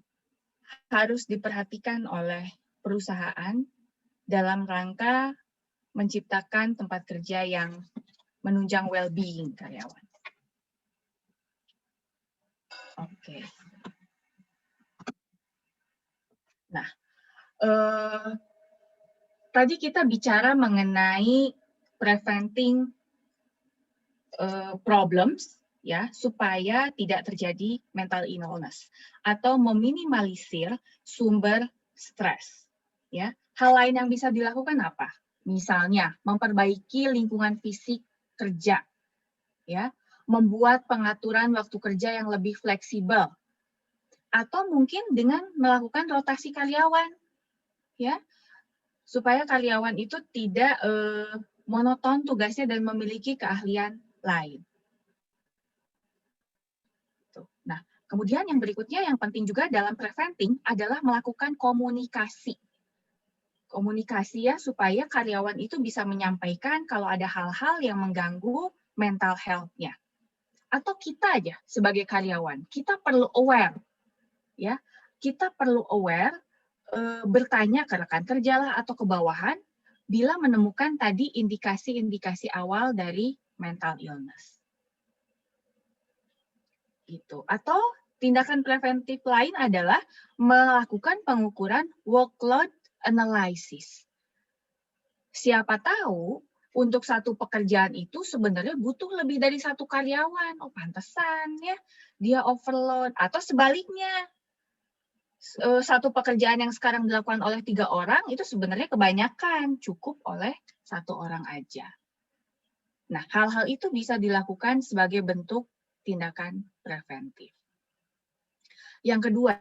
S5: harus diperhatikan oleh perusahaan dalam rangka menciptakan tempat kerja yang menunjang well-being karyawan. Oke. Nah, tadi kita bicara mengenai preventing problems, ya, supaya tidak terjadi mental illness atau meminimalisir sumber stres. Ya, hal lain yang bisa dilakukan apa? Misalnya memperbaiki lingkungan fisik kerja, ya, membuat pengaturan waktu kerja yang lebih fleksibel, atau mungkin dengan melakukan rotasi karyawan, ya, supaya karyawan itu tidak monoton tugasnya dan memiliki keahlian lain. Nah, kemudian yang berikutnya yang penting juga dalam preventing adalah melakukan komunikasi. Komunikasi ya, supaya karyawan itu bisa menyampaikan kalau ada hal-hal yang mengganggu mental health-nya. Atau kita aja sebagai karyawan, kita perlu aware. Ya, kita perlu aware, bertanya ke rekan kerja lah atau ke bawahan bila menemukan tadi indikasi-indikasi awal dari mental illness. Gitu. Atau tindakan preventif lain adalah melakukan pengukuran workload analysis. Siapa tahu untuk satu pekerjaan itu sebenarnya butuh lebih dari satu karyawan. Oh, pantesan ya dia overload. Atau sebaliknya, satu pekerjaan yang sekarang dilakukan oleh 3 orang itu sebenarnya kebanyakan, cukup oleh 1 orang aja. Nah, hal-hal itu bisa dilakukan sebagai bentuk tindakan preventif. Yang kedua,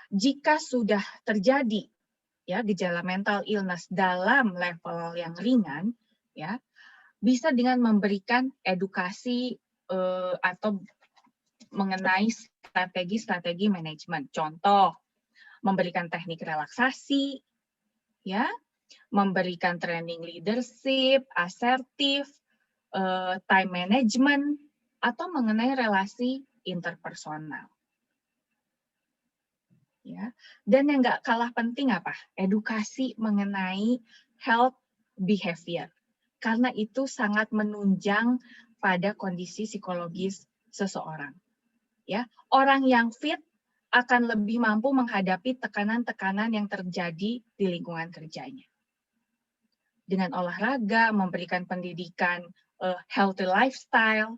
S5: jika sudah terjadi ya gejala mental illness dalam level yang ringan, ya bisa dengan memberikan edukasi atau mengenai strategi-strategi manajemen. Contoh, memberikan teknik relaksasi, ya, memberikan training leadership, asertif, time management, atau mengenai relasi interpersonal. Ya, dan yang nggak kalah penting apa? Edukasi mengenai health behavior, karena itu sangat menunjang pada kondisi psikologis seseorang. Ya, orang yang fit akan lebih mampu menghadapi tekanan-tekanan yang terjadi di lingkungan kerjanya. Dengan olahraga, memberikan pendidikan healthy lifestyle,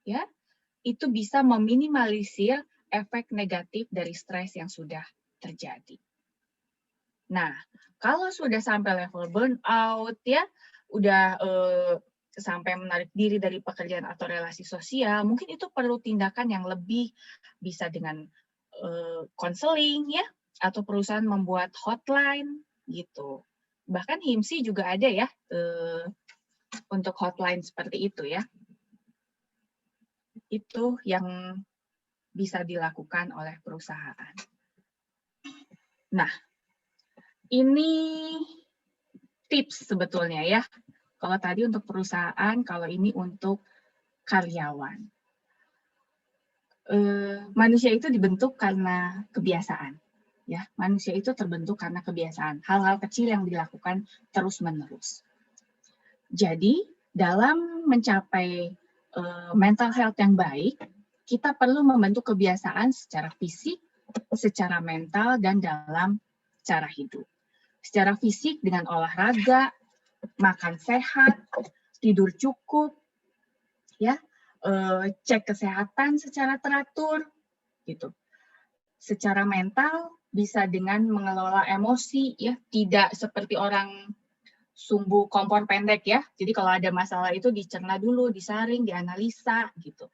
S5: ya, itu bisa meminimalisir efek negatif dari stres yang sudah terjadi. Nah, kalau sudah sampai level burnout, ya, udah sampai menarik diri dari pekerjaan atau relasi sosial, mungkin itu perlu tindakan yang lebih, bisa dengan konseling, ya, atau perusahaan membuat hotline gitu. Bahkan HIMSI juga ada ya untuk hotline seperti itu ya. Itu yang bisa dilakukan oleh perusahaan. Nah, ini tips sebetulnya ya. Kalau tadi untuk perusahaan, kalau ini untuk karyawan. Manusia itu dibentuk karena kebiasaan. Ya, manusia itu terbentuk karena kebiasaan. Hal-hal kecil yang dilakukan terus-menerus. Jadi, dalam mencapai mental health yang baik, kita perlu membentuk kebiasaan secara fisik, secara mental, dan dalam cara hidup. Secara fisik dengan olahraga, makan sehat, tidur cukup, ya, cek kesehatan secara teratur, gitu. Secara mental bisa dengan mengelola emosi, ya, tidak seperti orang sumbu kompor pendek ya. Jadi kalau ada masalah itu dicerna dulu, disaring, dianalisa gitu.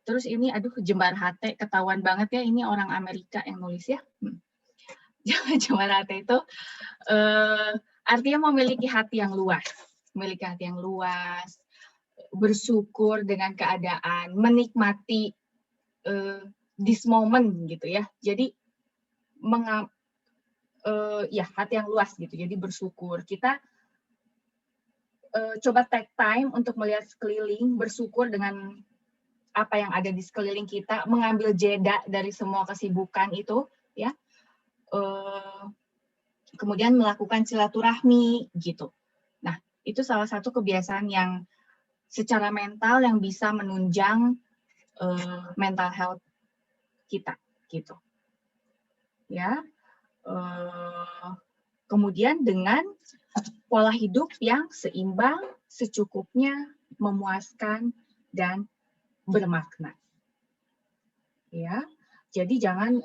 S5: Terus ini, aduh, Jembar Hate, ketahuan banget ya, ini orang Amerika yang nulis ya. Jembar Hate itu artinya memiliki hati yang luas. Memiliki hati yang luas, bersyukur dengan keadaan, menikmati this moment gitu ya. Jadi ya, hati yang luas gitu. Jadi bersyukur. Kita coba take time untuk melihat sekeliling, bersyukur dengan apa yang ada di sekeliling kita, mengambil jeda dari semua kesibukan itu, ya. Kemudian melakukan silaturahmi gitu. Nah, itu salah satu kebiasaan yang secara mental yang bisa menunjang mental health kita gitu. Ya. Kemudian dengan pola hidup yang seimbang, secukupnya, memuaskan, dan bermakna. Ya, jadi jangan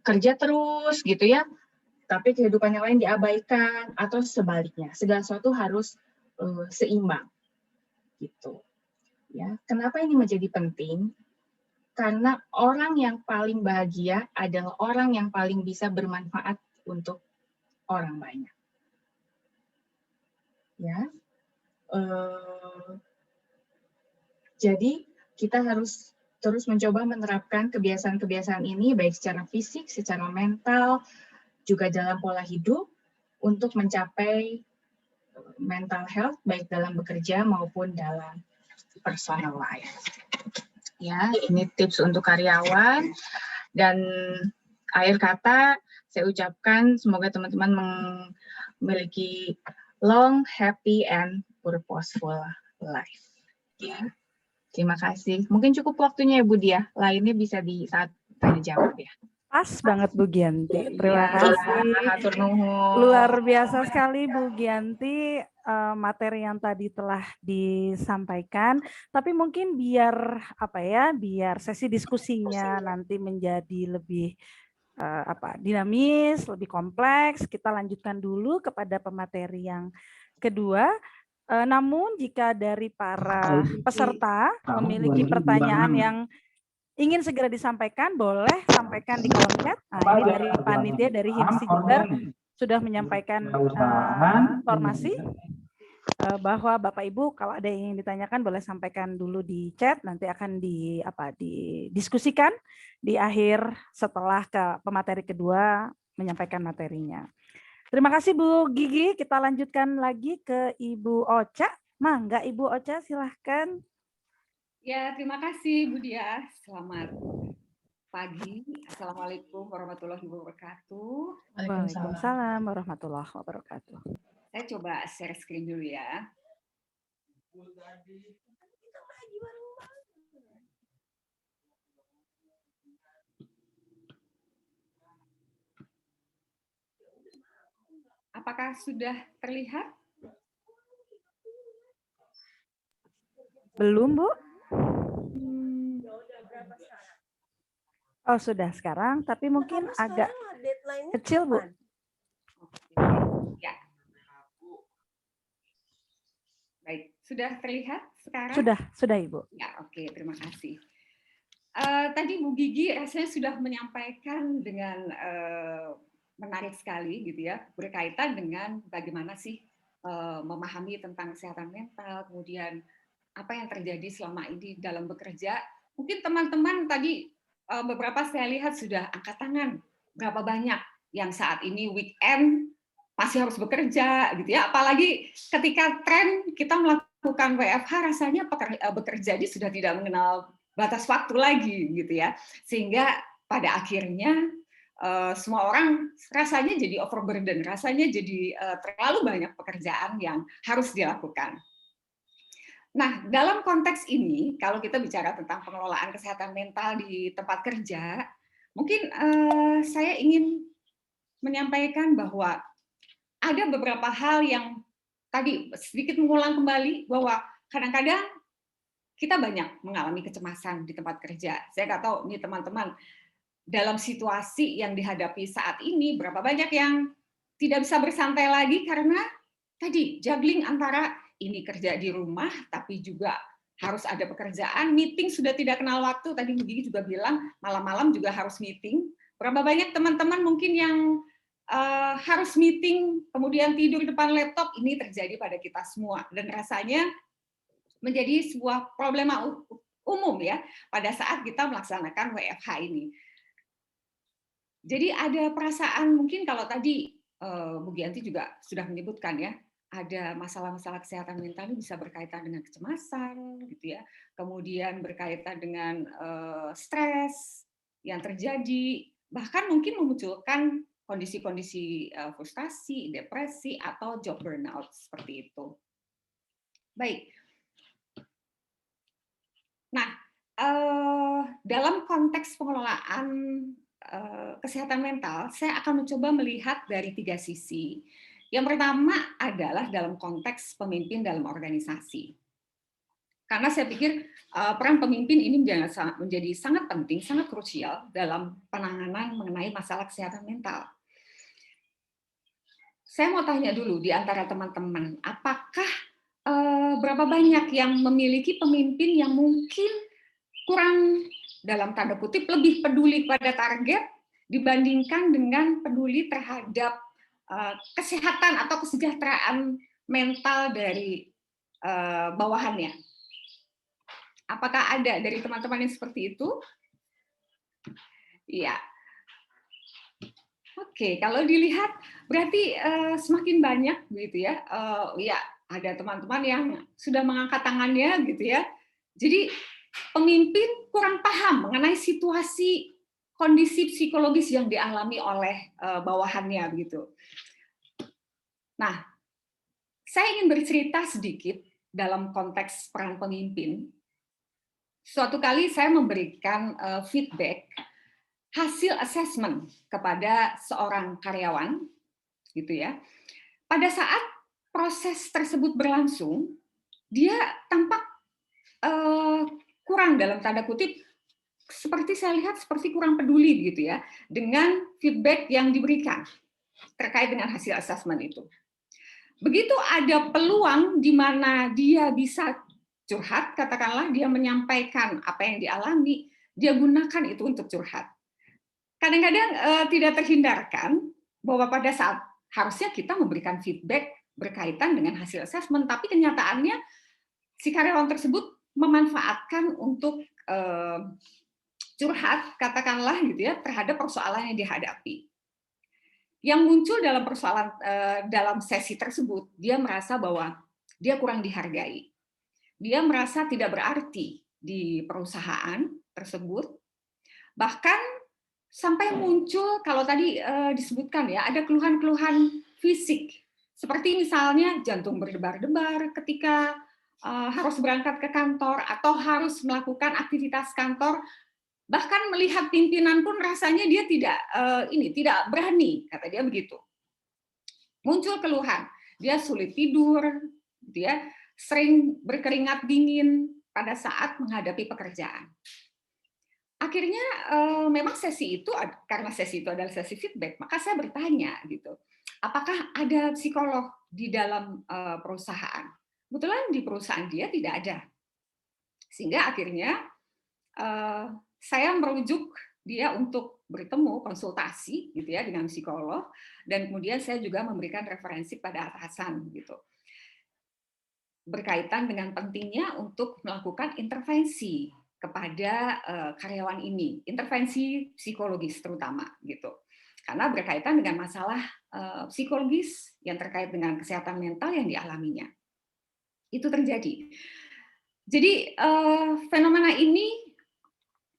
S5: kerja terus gitu ya, tapi kehidupan yang lain diabaikan atau sebaliknya. Segala sesuatu harus seimbang, gitu. Ya, kenapa ini menjadi penting? Karena orang yang paling bahagia adalah orang yang paling bisa bermanfaat untuk orang banyak. Ya, jadi kita harus terus mencoba menerapkan kebiasaan-kebiasaan ini baik secara fisik, secara mental, juga dalam pola hidup untuk mencapai mental health baik dalam bekerja maupun dalam personal life. Ya, ini tips untuk karyawan. Dan akhir kata saya ucapkan semoga teman-teman memiliki long, happy, and purposeful life. Ya. Terima kasih. Mungkin cukup waktunya ya Bu Dia. Lainnya bisa di saat tanya jawab ya.
S4: Pas banget Bu Gianti. Terima kasih.
S5: Hatur nuhun.
S4: Luar biasa sekali Bu Gianti materi yang tadi telah disampaikan. Tapi mungkin biar biar sesi diskusinya nanti menjadi lebih dinamis, lebih kompleks. Kita lanjutkan dulu kepada pemateri yang kedua. Namun jika dari para peserta memiliki pertanyaan yang ingin segera disampaikan, boleh sampaikan di kolom chat. Nah, ini dari panitia dari HIMSI Jember sudah menyampaikan informasi bahwa Bapak Ibu kalau ada yang ingin ditanyakan boleh sampaikan dulu di chat, nanti akan didiskusikan di akhir setelah ke pemateri kedua menyampaikan materinya. Terima kasih Bu Gigi, kita lanjutkan lagi ke Ibu Ocha. Mangga Ibu Ocha, silahkan.
S10: Ya, terima kasih Bu Dia. Selamat pagi. Assalamualaikum warahmatullahi wabarakatuh.
S4: Waalaikumsalam warahmatullahi wabarakatuh.
S10: Saya coba share screen dulu ya. apakah sudah terlihat?
S4: Belum, Bu? Oh, sudah sekarang, tapi mungkin agak kecil, Bu.
S10: Ya. Baik, sudah terlihat sekarang?
S4: Sudah Ibu.
S10: Ya, oke, terima kasih. Tadi Bu Gigi rasanya sudah menyampaikan dengan menarik sekali gitu ya, berkaitan dengan bagaimana sih memahami tentang kesehatan mental, kemudian apa yang terjadi selama ini dalam bekerja. Mungkin teman-teman tadi beberapa saya lihat sudah angkat tangan, berapa banyak yang saat ini weekend masih harus bekerja gitu ya, apalagi ketika tren kita melakukan WFH, rasanya bekerja ini sudah tidak mengenal batas waktu lagi gitu ya, sehingga pada akhirnya semua orang rasanya jadi overburden, rasanya jadi terlalu banyak pekerjaan yang harus dilakukan. Nah, dalam konteks ini, kalau kita bicara tentang pengelolaan kesehatan mental di tempat kerja, mungkin saya ingin menyampaikan bahwa ada beberapa hal yang tadi sedikit mengulang kembali, bahwa kadang-kadang kita banyak mengalami kecemasan di tempat kerja. Saya nggak tahu nih teman-teman, dalam situasi yang dihadapi saat ini, berapa banyak yang tidak bisa bersantai lagi karena tadi juggling antara ini kerja di rumah, tapi juga harus ada pekerjaan, meeting sudah tidak kenal waktu, tadi Bu Gigi juga bilang, malam-malam juga harus meeting. Berapa banyak teman-teman mungkin yang harus meeting, kemudian tidur di depan laptop, ini terjadi pada kita semua. Dan rasanya menjadi sebuah problema umum ya, pada saat kita melaksanakan WFH ini. Jadi ada perasaan, mungkin kalau tadi Bu Gianti juga sudah menyebutkan ya, ada masalah-masalah kesehatan mental ini bisa berkaitan dengan kecemasan, gitu ya. Kemudian berkaitan dengan stres yang terjadi, bahkan mungkin memunculkan kondisi-kondisi frustasi, depresi, atau job burnout seperti itu. Baik. Nah, dalam konteks pengelolaan kesehatan mental, saya akan mencoba melihat dari 3 sisi. Yang pertama adalah dalam konteks pemimpin dalam organisasi. Karena saya pikir peran pemimpin ini menjadi sangat penting, sangat krusial dalam penanganan mengenai masalah kesehatan mental. Saya mau tanya dulu di antara teman-teman, apakah berapa banyak yang memiliki pemimpin yang mungkin kurang, dalam tanda kutip, lebih peduli pada target dibandingkan dengan peduli terhadap kesehatan atau kesejahteraan mental dari bawahannya. Apakah ada dari teman-teman yang seperti itu? Iya. Oke, kalau dilihat berarti semakin banyak gitu ya. Ya, ada teman-teman yang sudah mengangkat tangannya gitu ya. Jadi pemimpin kurang paham mengenai situasi kondisi psikologis yang dialami oleh bawahannya begitu. Nah, saya ingin bercerita sedikit dalam konteks peran pemimpin. Suatu kali saya memberikan feedback hasil assessment kepada seorang karyawan, gitu ya. Pada saat proses tersebut berlangsung, dia tampak kurang, dalam tanda kutip, seperti saya lihat seperti kurang peduli gitu ya dengan feedback yang diberikan terkait dengan hasil assessment itu. Begitu ada peluang di mana dia bisa curhat, katakanlah dia menyampaikan apa yang dialami, dia gunakan itu untuk curhat. Kadang-kadang tidak terhindarkan bahwa pada saat harusnya kita memberikan feedback berkaitan dengan hasil assessment, tapi kenyataannya si karyawan tersebut memanfaatkan untuk curhat, katakanlah gitu ya, terhadap persoalan yang dihadapi. Yang muncul dalam persoalan dalam sesi tersebut, dia merasa bahwa dia kurang dihargai. Dia merasa tidak berarti di perusahaan tersebut. Bahkan sampai muncul, kalau tadi disebutkan ya, ada keluhan-keluhan fisik. Seperti misalnya jantung berdebar-debar ketika harus berangkat ke kantor atau harus melakukan aktivitas kantor. Bahkan melihat pimpinan pun rasanya dia tidak berani, kata dia begitu. Muncul keluhan, dia sulit tidur, dia sering berkeringat dingin pada saat menghadapi pekerjaan. Akhirnya memang sesi itu, karena sesi itu adalah sesi feedback, maka saya bertanya gitu, apakah ada psikolog di dalam perusahaan? Kebetulan di perusahaan dia tidak ada, sehingga akhirnya saya merujuk dia untuk bertemu konsultasi gitu ya dengan psikolog, dan kemudian saya juga memberikan referensi pada atasan gitu berkaitan dengan pentingnya untuk melakukan intervensi kepada karyawan ini, intervensi psikologis terutama gitu, karena berkaitan dengan masalah psikologis yang terkait dengan kesehatan mental yang dialaminya. Itu terjadi. Jadi fenomena ini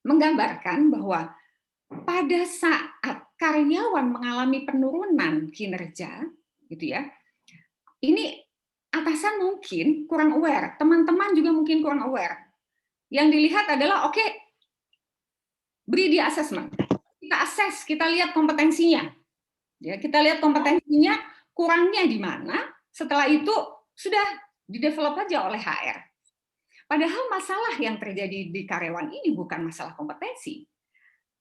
S10: menggambarkan bahwa pada saat karyawan mengalami penurunan kinerja, gitu ya, ini atasan mungkin kurang aware, teman-teman juga mungkin kurang aware. Yang dilihat adalah, oke, beri dia assessment, kita assess, kita lihat kompetensinya, ya, kita lihat kompetensinya kurangnya di mana. Setelah itu sudah di-develop aja oleh HR. Padahal masalah yang terjadi di karyawan ini bukan masalah kompetensi,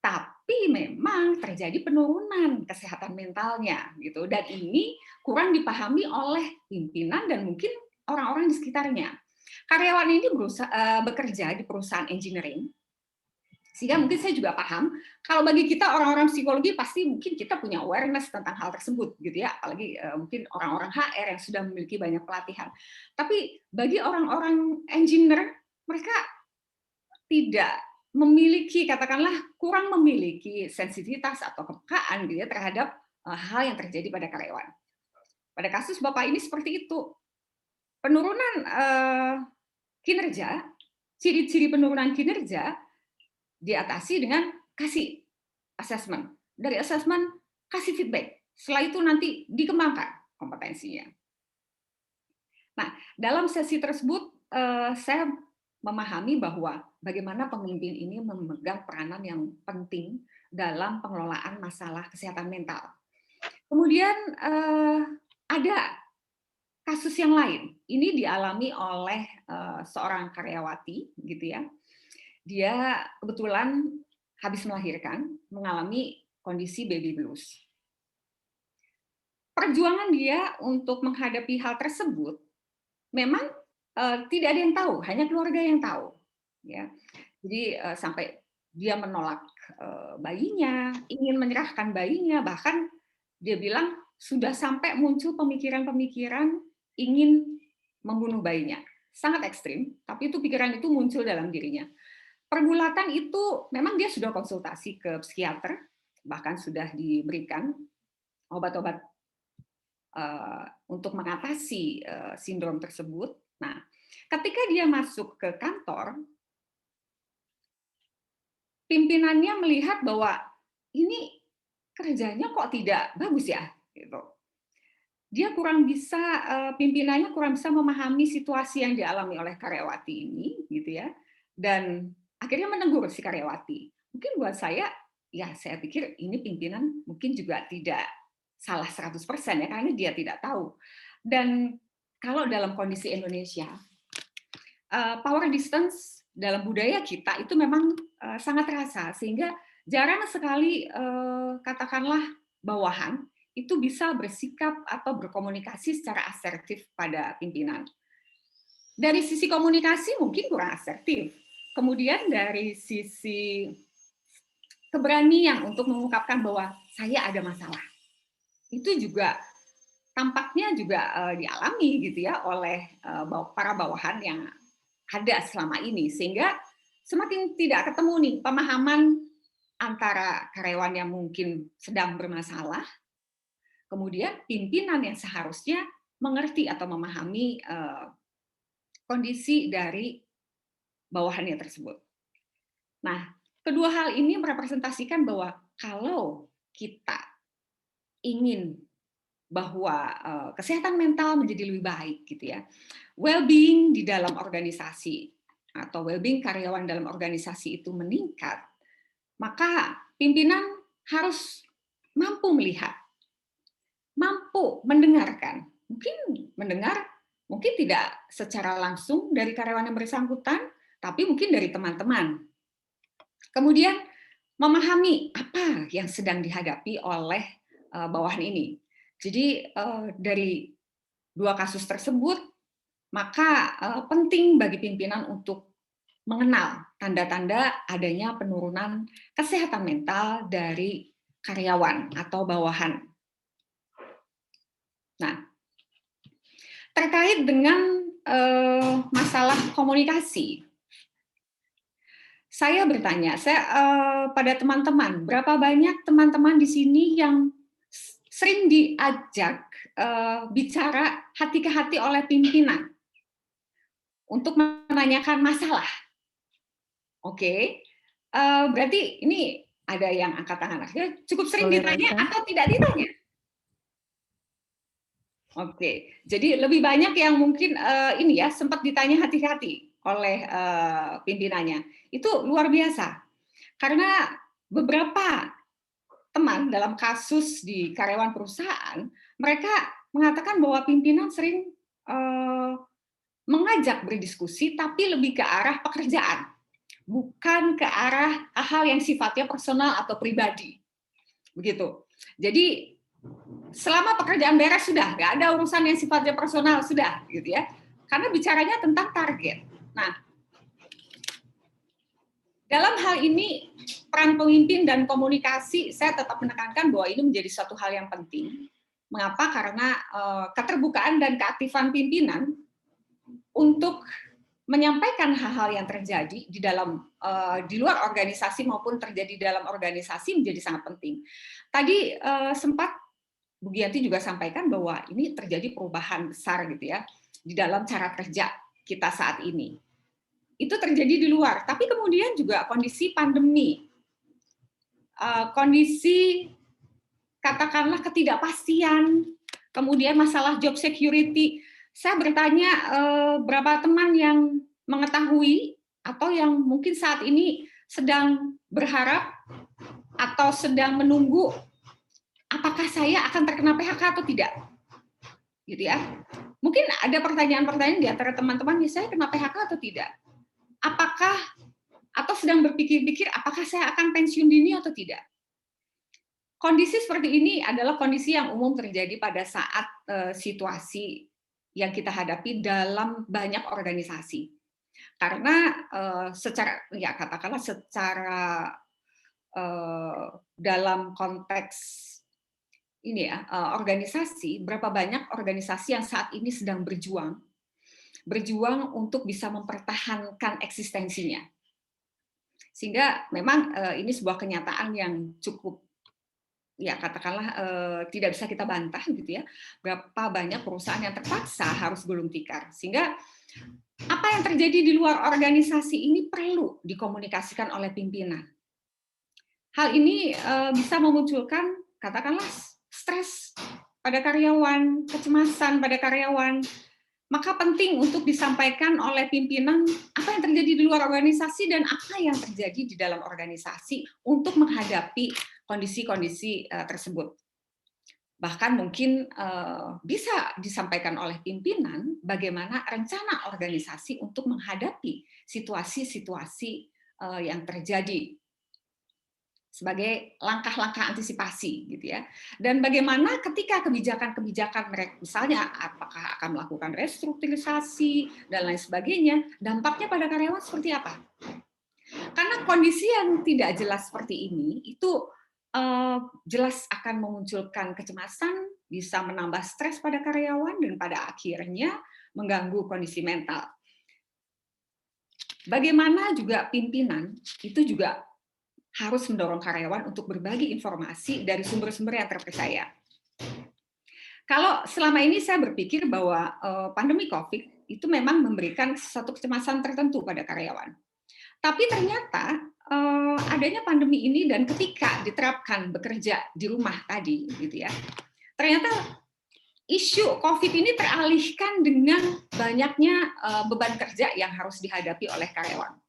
S10: tapi memang terjadi penurunan kesehatan mentalnya gitu, dan ini kurang dipahami oleh pimpinan dan mungkin orang-orang di sekitarnya. Karyawan ini bekerja di perusahaan engineering, sehingga mungkin saya juga paham kalau bagi kita orang-orang psikologi pasti mungkin kita punya awareness tentang hal tersebut gitu ya, apalagi mungkin orang-orang HR yang sudah memiliki banyak pelatihan. Tapi bagi orang-orang engineer, mereka tidak memiliki, katakanlah kurang memiliki sensitivitas atau kepekaan gitu ya terhadap hal yang terjadi pada karyawan. Pada kasus Bapak ini seperti itu. Penurunan kinerja, ciri-ciri penurunan kinerja diatasi dengan kasih assessment. Dari assessment, kasih feedback. Setelah itu nanti dikembangkan kompetensinya. Nah, dalam sesi tersebut, saya memahami bahwa bagaimana pemimpin ini memegang peranan yang penting dalam pengelolaan masalah kesehatan mental. Kemudian ada kasus yang lain. Ini dialami oleh seorang karyawati, gitu ya. Dia kebetulan habis melahirkan, mengalami kondisi baby blues. Perjuangan dia untuk menghadapi hal tersebut memang tidak ada yang tahu, hanya keluarga yang tahu. Ya. Jadi sampai dia menolak bayinya, ingin menyerahkan bayinya, bahkan dia bilang sudah sampai muncul pemikiran-pemikiran ingin membunuh bayinya. Sangat ekstrim, tapi itu pikiran itu muncul dalam dirinya. Pergulatan itu memang dia sudah konsultasi ke psikiater, bahkan sudah diberikan obat-obat untuk mengatasi sindrom tersebut. Nah, ketika dia masuk ke kantor, pimpinannya melihat bahwa ini kerjanya kok tidak bagus ya, gitu. Dia kurang bisa, pimpinannya kurang bisa memahami situasi yang dialami oleh karyawati ini, gitu ya, dan akhirnya menegur si karyawati. Mungkin buat saya, ya saya pikir ini pimpinan mungkin juga tidak salah 100% ya, karena dia tidak tahu. Dan kalau dalam kondisi Indonesia, power distance dalam budaya kita itu memang sangat terasa, sehingga jarang sekali katakanlah bawahan itu bisa bersikap atau berkomunikasi secara asertif pada pimpinan. Dari sisi komunikasi mungkin kurang asertif. Kemudian dari sisi keberanian untuk mengungkapkan bahwa saya ada masalah, itu juga tampaknya juga dialami gitu ya oleh para bawahan yang ada selama ini, sehingga semakin tidak ketemu nih pemahaman antara karyawan yang mungkin sedang bermasalah, kemudian pimpinan yang seharusnya mengerti atau memahami kondisi dari bawahannya tersebut. Nah, kedua hal ini merepresentasikan bahwa kalau kita ingin bahwa kesehatan mental menjadi lebih baik gitu ya, well-being di dalam organisasi atau well-being karyawan dalam organisasi itu meningkat, maka pimpinan harus mampu melihat, mampu mampu mendengarkan. Mungkin tidak secara langsung dari karyawan yang bersangkutan, tapi mungkin dari teman-teman. Kemudian memahami apa yang sedang dihadapi oleh bawahan ini. Jadi dari dua kasus tersebut, maka penting bagi pimpinan untuk mengenal tanda-tanda adanya penurunan kesehatan mental dari karyawan atau bawahan. Nah, terkait dengan masalah komunikasi, saya bertanya pada teman-teman, berapa banyak teman-teman di sini yang sering diajak bicara hati ke hati oleh pimpinan untuk menanyakan masalah? Oke, berarti ini ada yang angkat tangan. Cukup sering ditanya atau tidak ditanya? Oke, jadi lebih banyak yang mungkin ini ya sempat ditanya hati-hati oleh pimpinannya. Itu luar biasa. Karena beberapa teman dalam kasus di karyawan perusahaan, mereka mengatakan bahwa pimpinan sering mengajak berdiskusi, tapi lebih ke arah pekerjaan, bukan ke arah hal yang sifatnya personal atau pribadi. Begitu. Jadi selama pekerjaan beres sudah, nggak ada urusan yang sifatnya personal sudah, gitu ya. Karena bicaranya tentang target. Nah, dalam hal ini peran pemimpin dan komunikasi, saya tetap menekankan bahwa ini menjadi suatu hal yang penting. Mengapa? Karena keterbukaan dan keaktifan pimpinan untuk menyampaikan hal-hal yang terjadi di luar organisasi maupun terjadi dalam organisasi menjadi sangat penting. Tadi sempat Bu Giyanti juga sampaikan bahwa ini terjadi perubahan besar gitu ya di dalam cara kerja kita saat ini. Itu terjadi di luar, tapi kemudian juga kondisi pandemi, kondisi katakanlah ketidakpastian, kemudian masalah job security. Saya bertanya berapa teman yang mengetahui atau yang mungkin saat ini sedang berharap atau sedang menunggu apakah saya akan terkena PHK atau tidak, gitu ya. Mungkin ada pertanyaan-pertanyaan di antara teman-teman, saya kena PHK atau tidak? Apakah atau sedang berpikir-pikir apakah saya akan pensiun dini atau tidak? Kondisi seperti ini adalah kondisi yang umum terjadi pada saat situasi yang kita hadapi dalam banyak organisasi. Karena secara ya katakanlah secara dalam konteks ini ya, organisasi, berapa banyak organisasi yang saat ini sedang berjuang untuk bisa mempertahankan eksistensinya. Sehingga memang ini sebuah kenyataan yang cukup, ya katakanlah tidak bisa kita bantah gitu ya, berapa banyak perusahaan yang terpaksa harus gulung tikar. Sehingga apa yang terjadi di luar organisasi ini perlu dikomunikasikan oleh pimpinan. Hal ini bisa memunculkan, katakanlah, stres pada karyawan, kecemasan pada karyawan, maka penting untuk disampaikan oleh pimpinan apa yang terjadi di luar organisasi dan apa yang terjadi di dalam organisasi untuk menghadapi kondisi-kondisi tersebut. Bahkan mungkin bisa disampaikan oleh pimpinan bagaimana rencana organisasi untuk menghadapi situasi-situasi yang terjadi sebagai langkah-langkah antisipasi gitu ya. Dan bagaimana ketika kebijakan-kebijakan mereka misalnya apakah akan melakukan restrukturisasi dan lain sebagainya, dampaknya pada karyawan seperti apa? Karena kondisi yang tidak jelas seperti ini itu jelas akan memunculkan kecemasan, bisa menambah stres pada karyawan dan pada akhirnya mengganggu kondisi mental. Bagaimana juga pimpinan itu juga harus mendorong karyawan untuk berbagi informasi dari sumber-sumber yang terpercaya. Kalau selama ini saya berpikir bahwa pandemi COVID itu memang memberikan satu kecemasan tertentu pada karyawan. Tapi ternyata adanya pandemi ini dan ketika diterapkan bekerja di rumah tadi, gitu ya, ternyata isu COVID ini teralihkan dengan banyaknya beban kerja yang harus dihadapi oleh karyawan.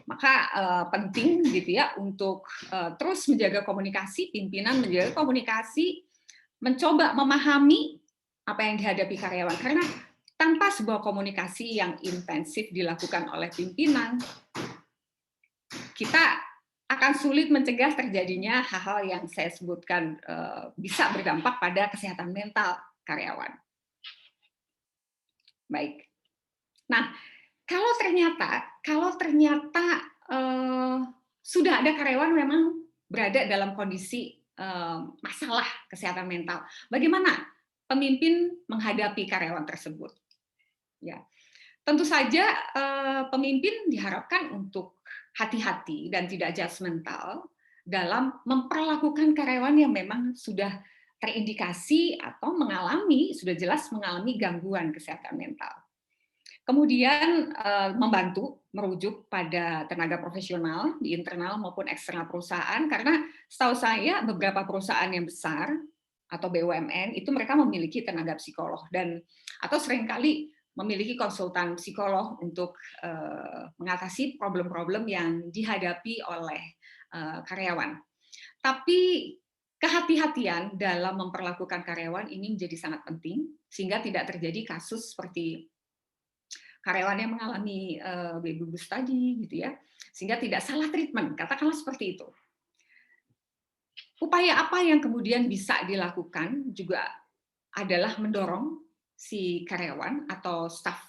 S10: Maka penting gitu ya untuk terus menjaga komunikasi, pimpinan menjaga komunikasi mencoba memahami apa yang dihadapi karyawan. Karena tanpa sebuah komunikasi yang intensif dilakukan oleh pimpinan, kita akan sulit mencegah terjadinya hal-hal yang saya sebutkan bisa berdampak pada kesehatan mental karyawan. Baik. Nah, kalau ternyata sudah ada karyawan memang berada dalam kondisi masalah kesehatan mental, bagaimana pemimpin menghadapi karyawan tersebut? Ya, tentu saja pemimpin diharapkan untuk hati-hati dan tidak judgmental dalam memperlakukan karyawan yang memang sudah terindikasi atau sudah jelas mengalami gangguan kesehatan mental. Kemudian membantu merujuk pada tenaga profesional di internal maupun eksternal perusahaan, karena setahu saya beberapa perusahaan yang besar atau BUMN itu mereka memiliki tenaga psikolog atau seringkali memiliki konsultan psikolog untuk mengatasi problem-problem yang dihadapi oleh karyawan. Tapi kehati-hatian dalam memperlakukan karyawan ini menjadi sangat penting sehingga tidak terjadi kasus seperti karyawan yang mengalami baby blues tadi, gitu ya, sehingga tidak salah treatment, katakanlah seperti itu. Upaya apa yang kemudian bisa dilakukan juga adalah mendorong si karyawan atau staf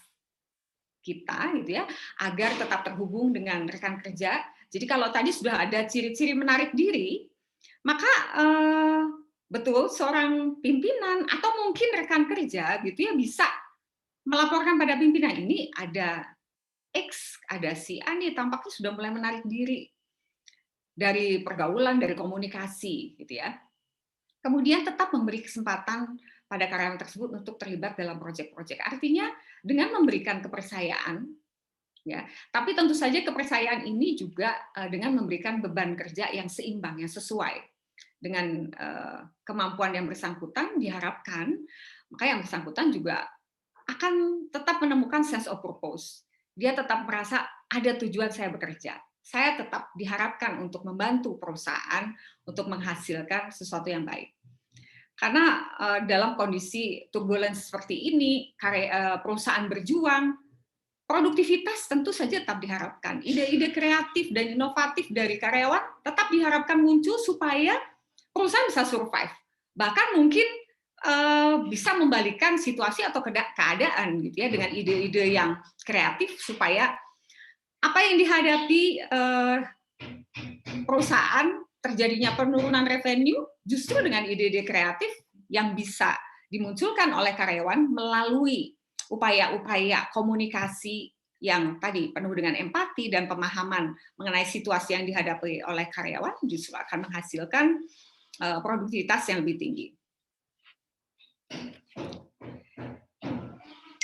S10: kita, gitu ya, agar tetap terhubung dengan rekan kerja. Jadi kalau tadi sudah ada ciri-ciri menarik diri, maka betul seorang pimpinan atau mungkin rekan kerja, gitu ya, bisa melaporkan pada pimpinan, ini ada X, ada si A nih, tampaknya sudah mulai menarik diri dari pergaulan, dari komunikasi, gitu ya. Kemudian tetap memberi kesempatan pada karyawan tersebut untuk terlibat dalam proyek-proyek. Artinya dengan memberikan kepercayaan, ya. Tapi tentu saja kepercayaan ini juga dengan memberikan beban kerja yang seimbang, yang sesuai dengan kemampuan yang bersangkutan diharapkan, maka yang bersangkutan juga akan tetap menemukan sense of purpose. Dia tetap merasa ada tujuan saya bekerja. Saya tetap diharapkan untuk membantu perusahaan untuk menghasilkan sesuatu yang baik. Karena dalam kondisi turbulence seperti ini, perusahaan berjuang, produktivitas tentu saja tetap diharapkan. Ide-ide kreatif dan inovatif dari karyawan tetap diharapkan muncul supaya perusahaan bisa survive. Bahkan mungkin bisa membalikkan situasi atau keadaan, gitu ya, dengan ide-ide yang kreatif supaya apa yang dihadapi perusahaan terjadinya penurunan revenue justru dengan ide-ide kreatif yang bisa dimunculkan oleh karyawan melalui upaya-upaya komunikasi yang tadi penuh dengan empati dan pemahaman mengenai situasi yang dihadapi oleh karyawan justru akan menghasilkan produktivitas yang lebih tinggi.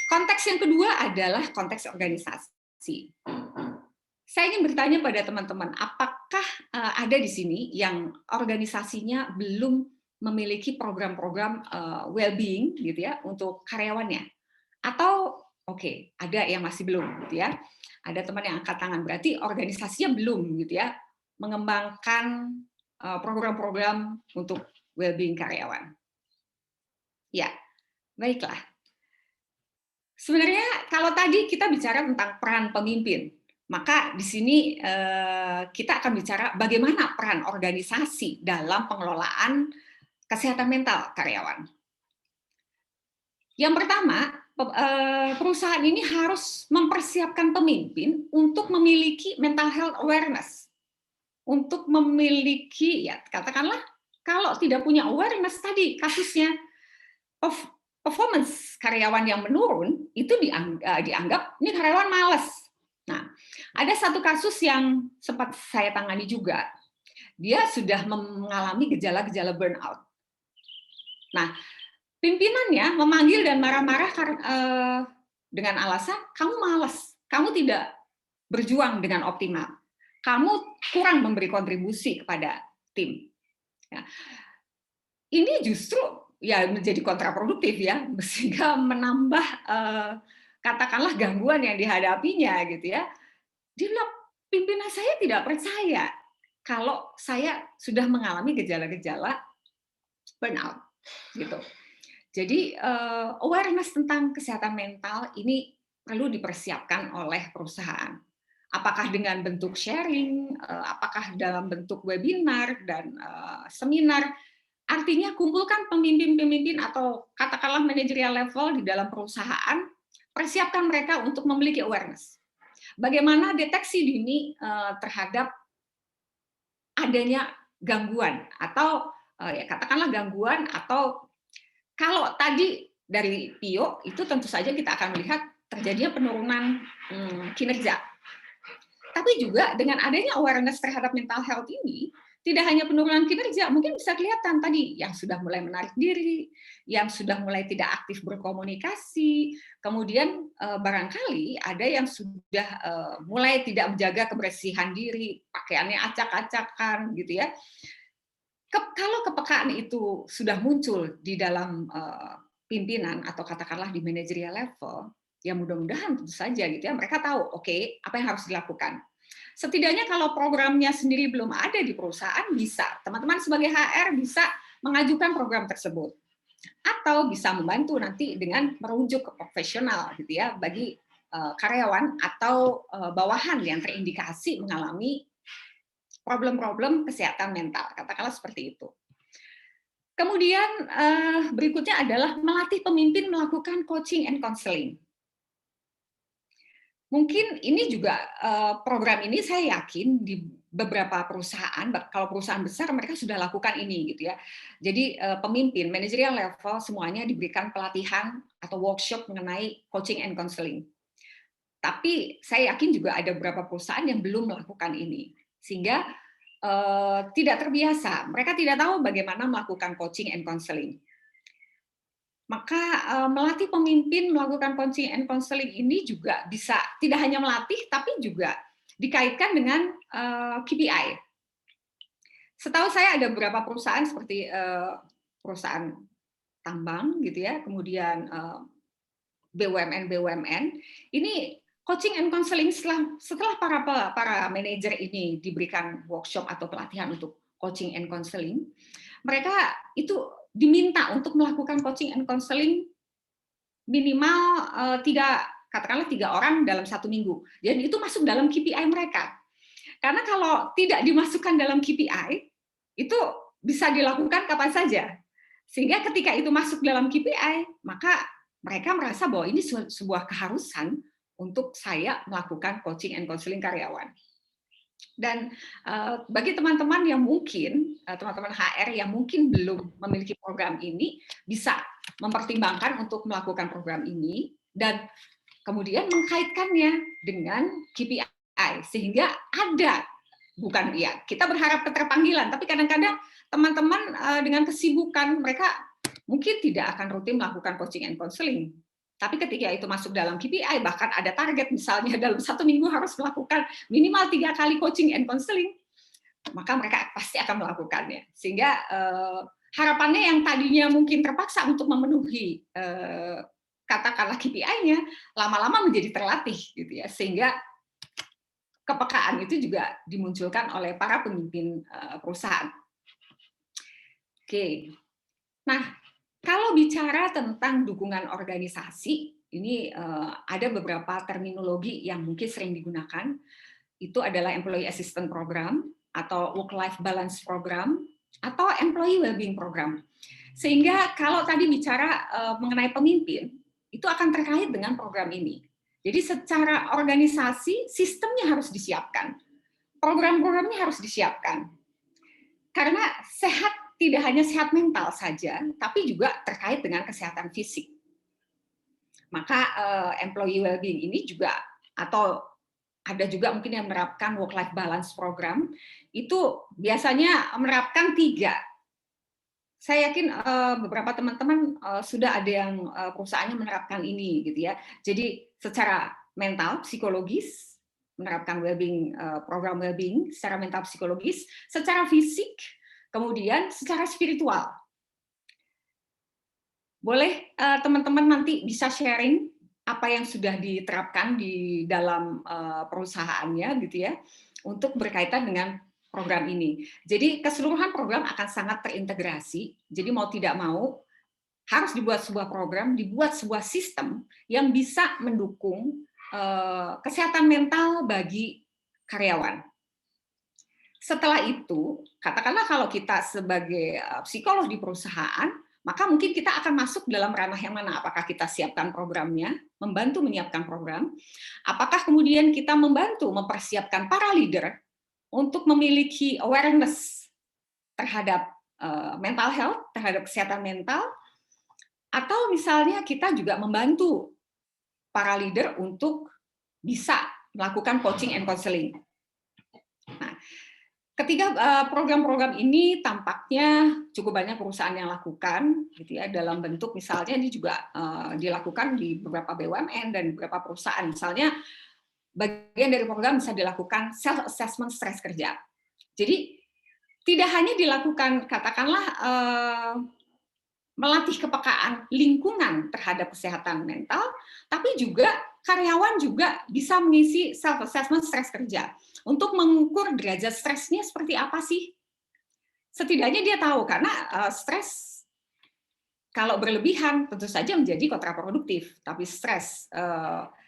S10: Konteks yang kedua adalah konteks organisasi. Saya ingin bertanya pada teman-teman, apakah ada di sini yang organisasinya belum memiliki program-program well-being, gitu ya, untuk karyawannya? Atau ada yang masih belum, gitu ya? Ada teman yang angkat tangan, berarti organisasinya belum, gitu ya, mengembangkan program-program untuk well-being karyawan. Ya, baiklah. Sebenarnya kalau tadi kita bicara tentang peran pemimpin, maka di sini kita akan bicara bagaimana peran organisasi dalam pengelolaan kesehatan mental karyawan. Yang pertama, perusahaan ini harus mempersiapkan pemimpin untuk memiliki mental health awareness, untuk memiliki, ya katakanlah, kalau tidak punya awareness tadi kasusnya performance karyawan yang menurun, itu dianggap ini karyawan malas. Nah, ada satu kasus yang sempat saya tangani juga. Dia sudah mengalami gejala-gejala burnout. Nah, pimpinannya memanggil dan marah-marah dengan alasan, kamu malas, kamu tidak berjuang dengan optimal, kamu kurang memberi kontribusi kepada tim. Ya. Ini justru ya menjadi kontraproduktif ya, sehingga menambah katakanlah gangguan yang dihadapinya, gitu ya. Dia bilang, pimpinan saya tidak percaya kalau saya sudah mengalami gejala-gejala burnout. gitu. Jadi awareness tentang kesehatan mental ini perlu dipersiapkan oleh perusahaan. Apakah dengan bentuk sharing, apakah dalam bentuk webinar dan seminar. Artinya kumpulkan pemimpin-pemimpin atau katakanlah manajerial level di dalam perusahaan, persiapkan mereka untuk memiliki awareness. Bagaimana deteksi dini terhadap adanya gangguan atau ya katakanlah gangguan, atau kalau tadi dari PIO itu tentu saja kita akan melihat terjadinya penurunan kinerja. Tapi juga dengan adanya awareness terhadap mental health ini, tidak hanya penurunan kinerja, mungkin bisa kelihatan tadi yang sudah mulai menarik diri, yang sudah mulai tidak aktif berkomunikasi, kemudian barangkali ada yang sudah mulai tidak menjaga kebersihan diri, pakaiannya acak-acakan gitu ya. Kalau kepekaan itu sudah muncul di dalam pimpinan atau katakanlah di managerial level, ya mudah-mudahan tentu saja gitu ya, mereka tahu oke, apa yang harus dilakukan. Setidaknya kalau programnya sendiri belum ada di perusahaan, bisa teman-teman sebagai HR bisa mengajukan program tersebut, atau bisa membantu nanti dengan merujuk ke profesional gitu ya bagi karyawan atau bawahan yang terindikasi mengalami problem-problem kesehatan mental, katakanlah seperti itu. Kemudian berikutnya adalah melatih pemimpin melakukan coaching and counseling. Mungkin ini juga program ini saya yakin di beberapa perusahaan, kalau perusahaan besar mereka sudah lakukan ini gitu ya. Jadi pemimpin managerial level semuanya diberikan pelatihan atau workshop mengenai coaching and counseling. Tapi saya yakin juga ada beberapa perusahaan yang belum melakukan ini, sehingga tidak terbiasa. Mereka tidak tahu bagaimana melakukan coaching and counseling. Maka melatih pemimpin melakukan coaching and counseling ini juga bisa tidak hanya melatih, tapi juga dikaitkan dengan KPI. Setahu saya ada beberapa perusahaan seperti perusahaan tambang gitu ya, kemudian BUMN, ini coaching and counseling setelah para manajer ini diberikan workshop atau pelatihan untuk coaching and counseling, mereka itu diminta untuk melakukan coaching and counseling minimal katakanlah 3 orang dalam 1 minggu. Jadi itu masuk dalam KPI mereka. Karena kalau tidak dimasukkan dalam KPI, itu bisa dilakukan kapan saja. Sehingga ketika itu masuk dalam KPI, maka mereka merasa bahwa ini sebuah keharusan untuk saya melakukan coaching and counseling karyawan. Dan bagi teman-teman yang mungkin, teman-teman HR yang mungkin belum memiliki program ini, bisa mempertimbangkan untuk melakukan program ini, dan kemudian mengkaitkannya dengan KPI, sehingga ada, bukan ya, kita berharap keterpanggilan, tapi kadang-kadang teman-teman dengan kesibukan, mereka mungkin tidak akan rutin melakukan coaching and counseling. Tapi ketika itu masuk dalam KPI, bahkan ada target misalnya dalam 1 minggu harus melakukan minimal 3 kali coaching and counseling, maka mereka pasti akan melakukannya. Sehingga harapannya yang tadinya mungkin terpaksa untuk memenuhi katakanlah KPI-nya, lama-lama menjadi terlatih gitu ya. Sehingga kepekaan itu juga dimunculkan oleh para pemimpin perusahaan. Oke. Nah, kalau bicara tentang dukungan organisasi, ini ada beberapa terminologi yang mungkin sering digunakan. Itu adalah Employee Assistance Program, atau Work-Life Balance Program, atau Employee Wellbeing Program. Sehingga kalau tadi bicara mengenai pemimpin, itu akan terkait dengan program ini. Jadi secara organisasi, sistemnya harus disiapkan. Program-programnya harus disiapkan. Karena tidak hanya sehat mental saja, tapi juga terkait dengan kesehatan fisik. Maka employee well-being ini juga, atau ada juga mungkin yang menerapkan work-life balance program, itu biasanya menerapkan 3. Saya yakin beberapa teman-teman sudah ada yang perusahaannya menerapkan ini, gitu ya. Jadi secara mental, psikologis, menerapkan well-being, program well-being secara mental psikologis, secara fisik, kemudian secara spiritual. Boleh teman-teman nanti bisa sharing apa yang sudah diterapkan di dalam perusahaannya gitu ya, untuk berkaitan dengan program ini. Jadi keseluruhan program akan sangat terintegrasi. Jadi mau tidak mau harus dibuat sebuah program, dibuat sebuah sistem yang bisa mendukung kesehatan mental bagi karyawan. Setelah itu, katakanlah kalau kita sebagai psikolog di perusahaan, maka mungkin kita akan masuk dalam ranah yang mana? Apakah kita siapkan programnya, membantu menyiapkan program? Apakah kemudian kita membantu mempersiapkan para leader untuk memiliki awareness terhadap mental health, terhadap kesehatan mental? Atau misalnya kita juga membantu para leader untuk bisa melakukan coaching and counseling. Nah, ketiga program-program ini tampaknya cukup banyak perusahaan yang lakukan, gitu ya, dalam bentuk misalnya ini juga dilakukan di beberapa BUMN dan beberapa perusahaan. Misalnya bagian dari program bisa dilakukan self assessment stres kerja. Jadi tidak hanya dilakukan katakanlah melatih kepekaan lingkungan terhadap kesehatan mental, tapi juga karyawan juga bisa mengisi self assessment stres kerja. Untuk mengukur derajat stresnya seperti apa sih? Setidaknya dia tahu, karena stres kalau berlebihan tentu saja menjadi kontraproduktif, tapi stres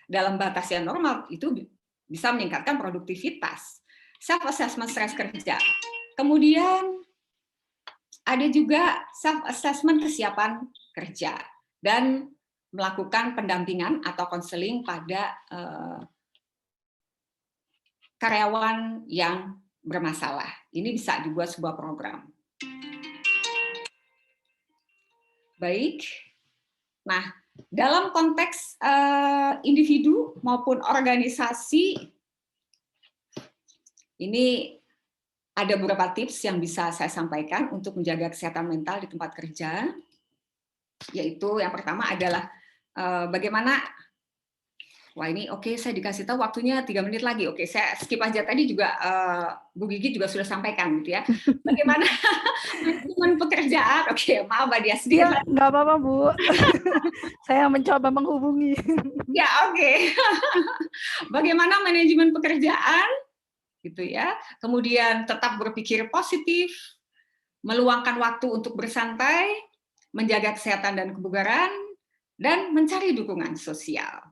S10: dalam batas yang normal itu bisa meningkatkan produktivitas. Self-assessment stres kerja. Kemudian ada juga self-assessment kesiapan kerja, dan melakukan pendampingan atau konseling pada karyawan yang bermasalah. Ini bisa dibuat sebuah program. Baik. Nah, dalam konteks individu maupun organisasi, ini ada beberapa tips yang bisa saya sampaikan untuk menjaga kesehatan mental di tempat kerja. Yaitu yang pertama adalah bagaimana. Wah, ini oke, saya dikasih tahu waktunya 3 menit lagi. Oke, saya skip aja. Tadi juga Bu Gigi juga sudah sampaikan, gitu ya. Bagaimana manajemen pekerjaan? Oke, maaf Mbak Dia sedikit.
S4: Ya, nggak apa-apa Bu. Saya mencoba menghubungi.
S10: Ya, oke. Bagaimana manajemen pekerjaan, gitu ya. Kemudian tetap berpikir positif, meluangkan waktu untuk bersantai, menjaga kesehatan dan kebugaran, dan mencari dukungan sosial.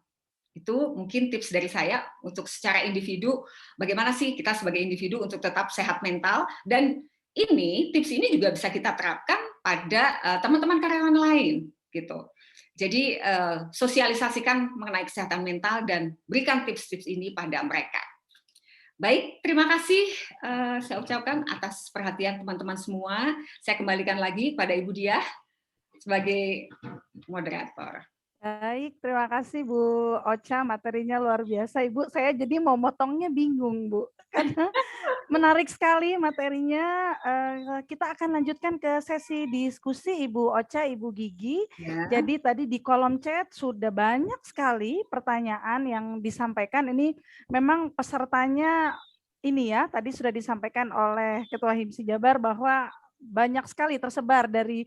S10: Itu mungkin tips dari saya untuk secara individu, bagaimana sih kita sebagai individu untuk tetap sehat mental, dan tips ini juga bisa kita terapkan pada teman-teman karyawan lain, gitu. Jadi sosialisasikan mengenai kesehatan mental dan berikan tips-tips ini pada mereka. Baik, terima kasih saya ucapkan atas perhatian teman-teman semua. Saya kembalikan lagi pada Ibu Diah sebagai moderator.
S4: Baik, terima kasih Bu Ocha, materinya luar biasa Ibu. Saya jadi mau motongnya bingung Bu, karena menarik sekali materinya. Kita akan lanjutkan ke sesi diskusi Ibu Ocha, Ibu Gigi.
S10: Ya.
S4: Jadi tadi di kolom chat sudah banyak sekali pertanyaan yang disampaikan. Ini memang pesertanya ini ya, tadi sudah disampaikan oleh Ketua HIMSI Jabar bahwa banyak sekali tersebar dari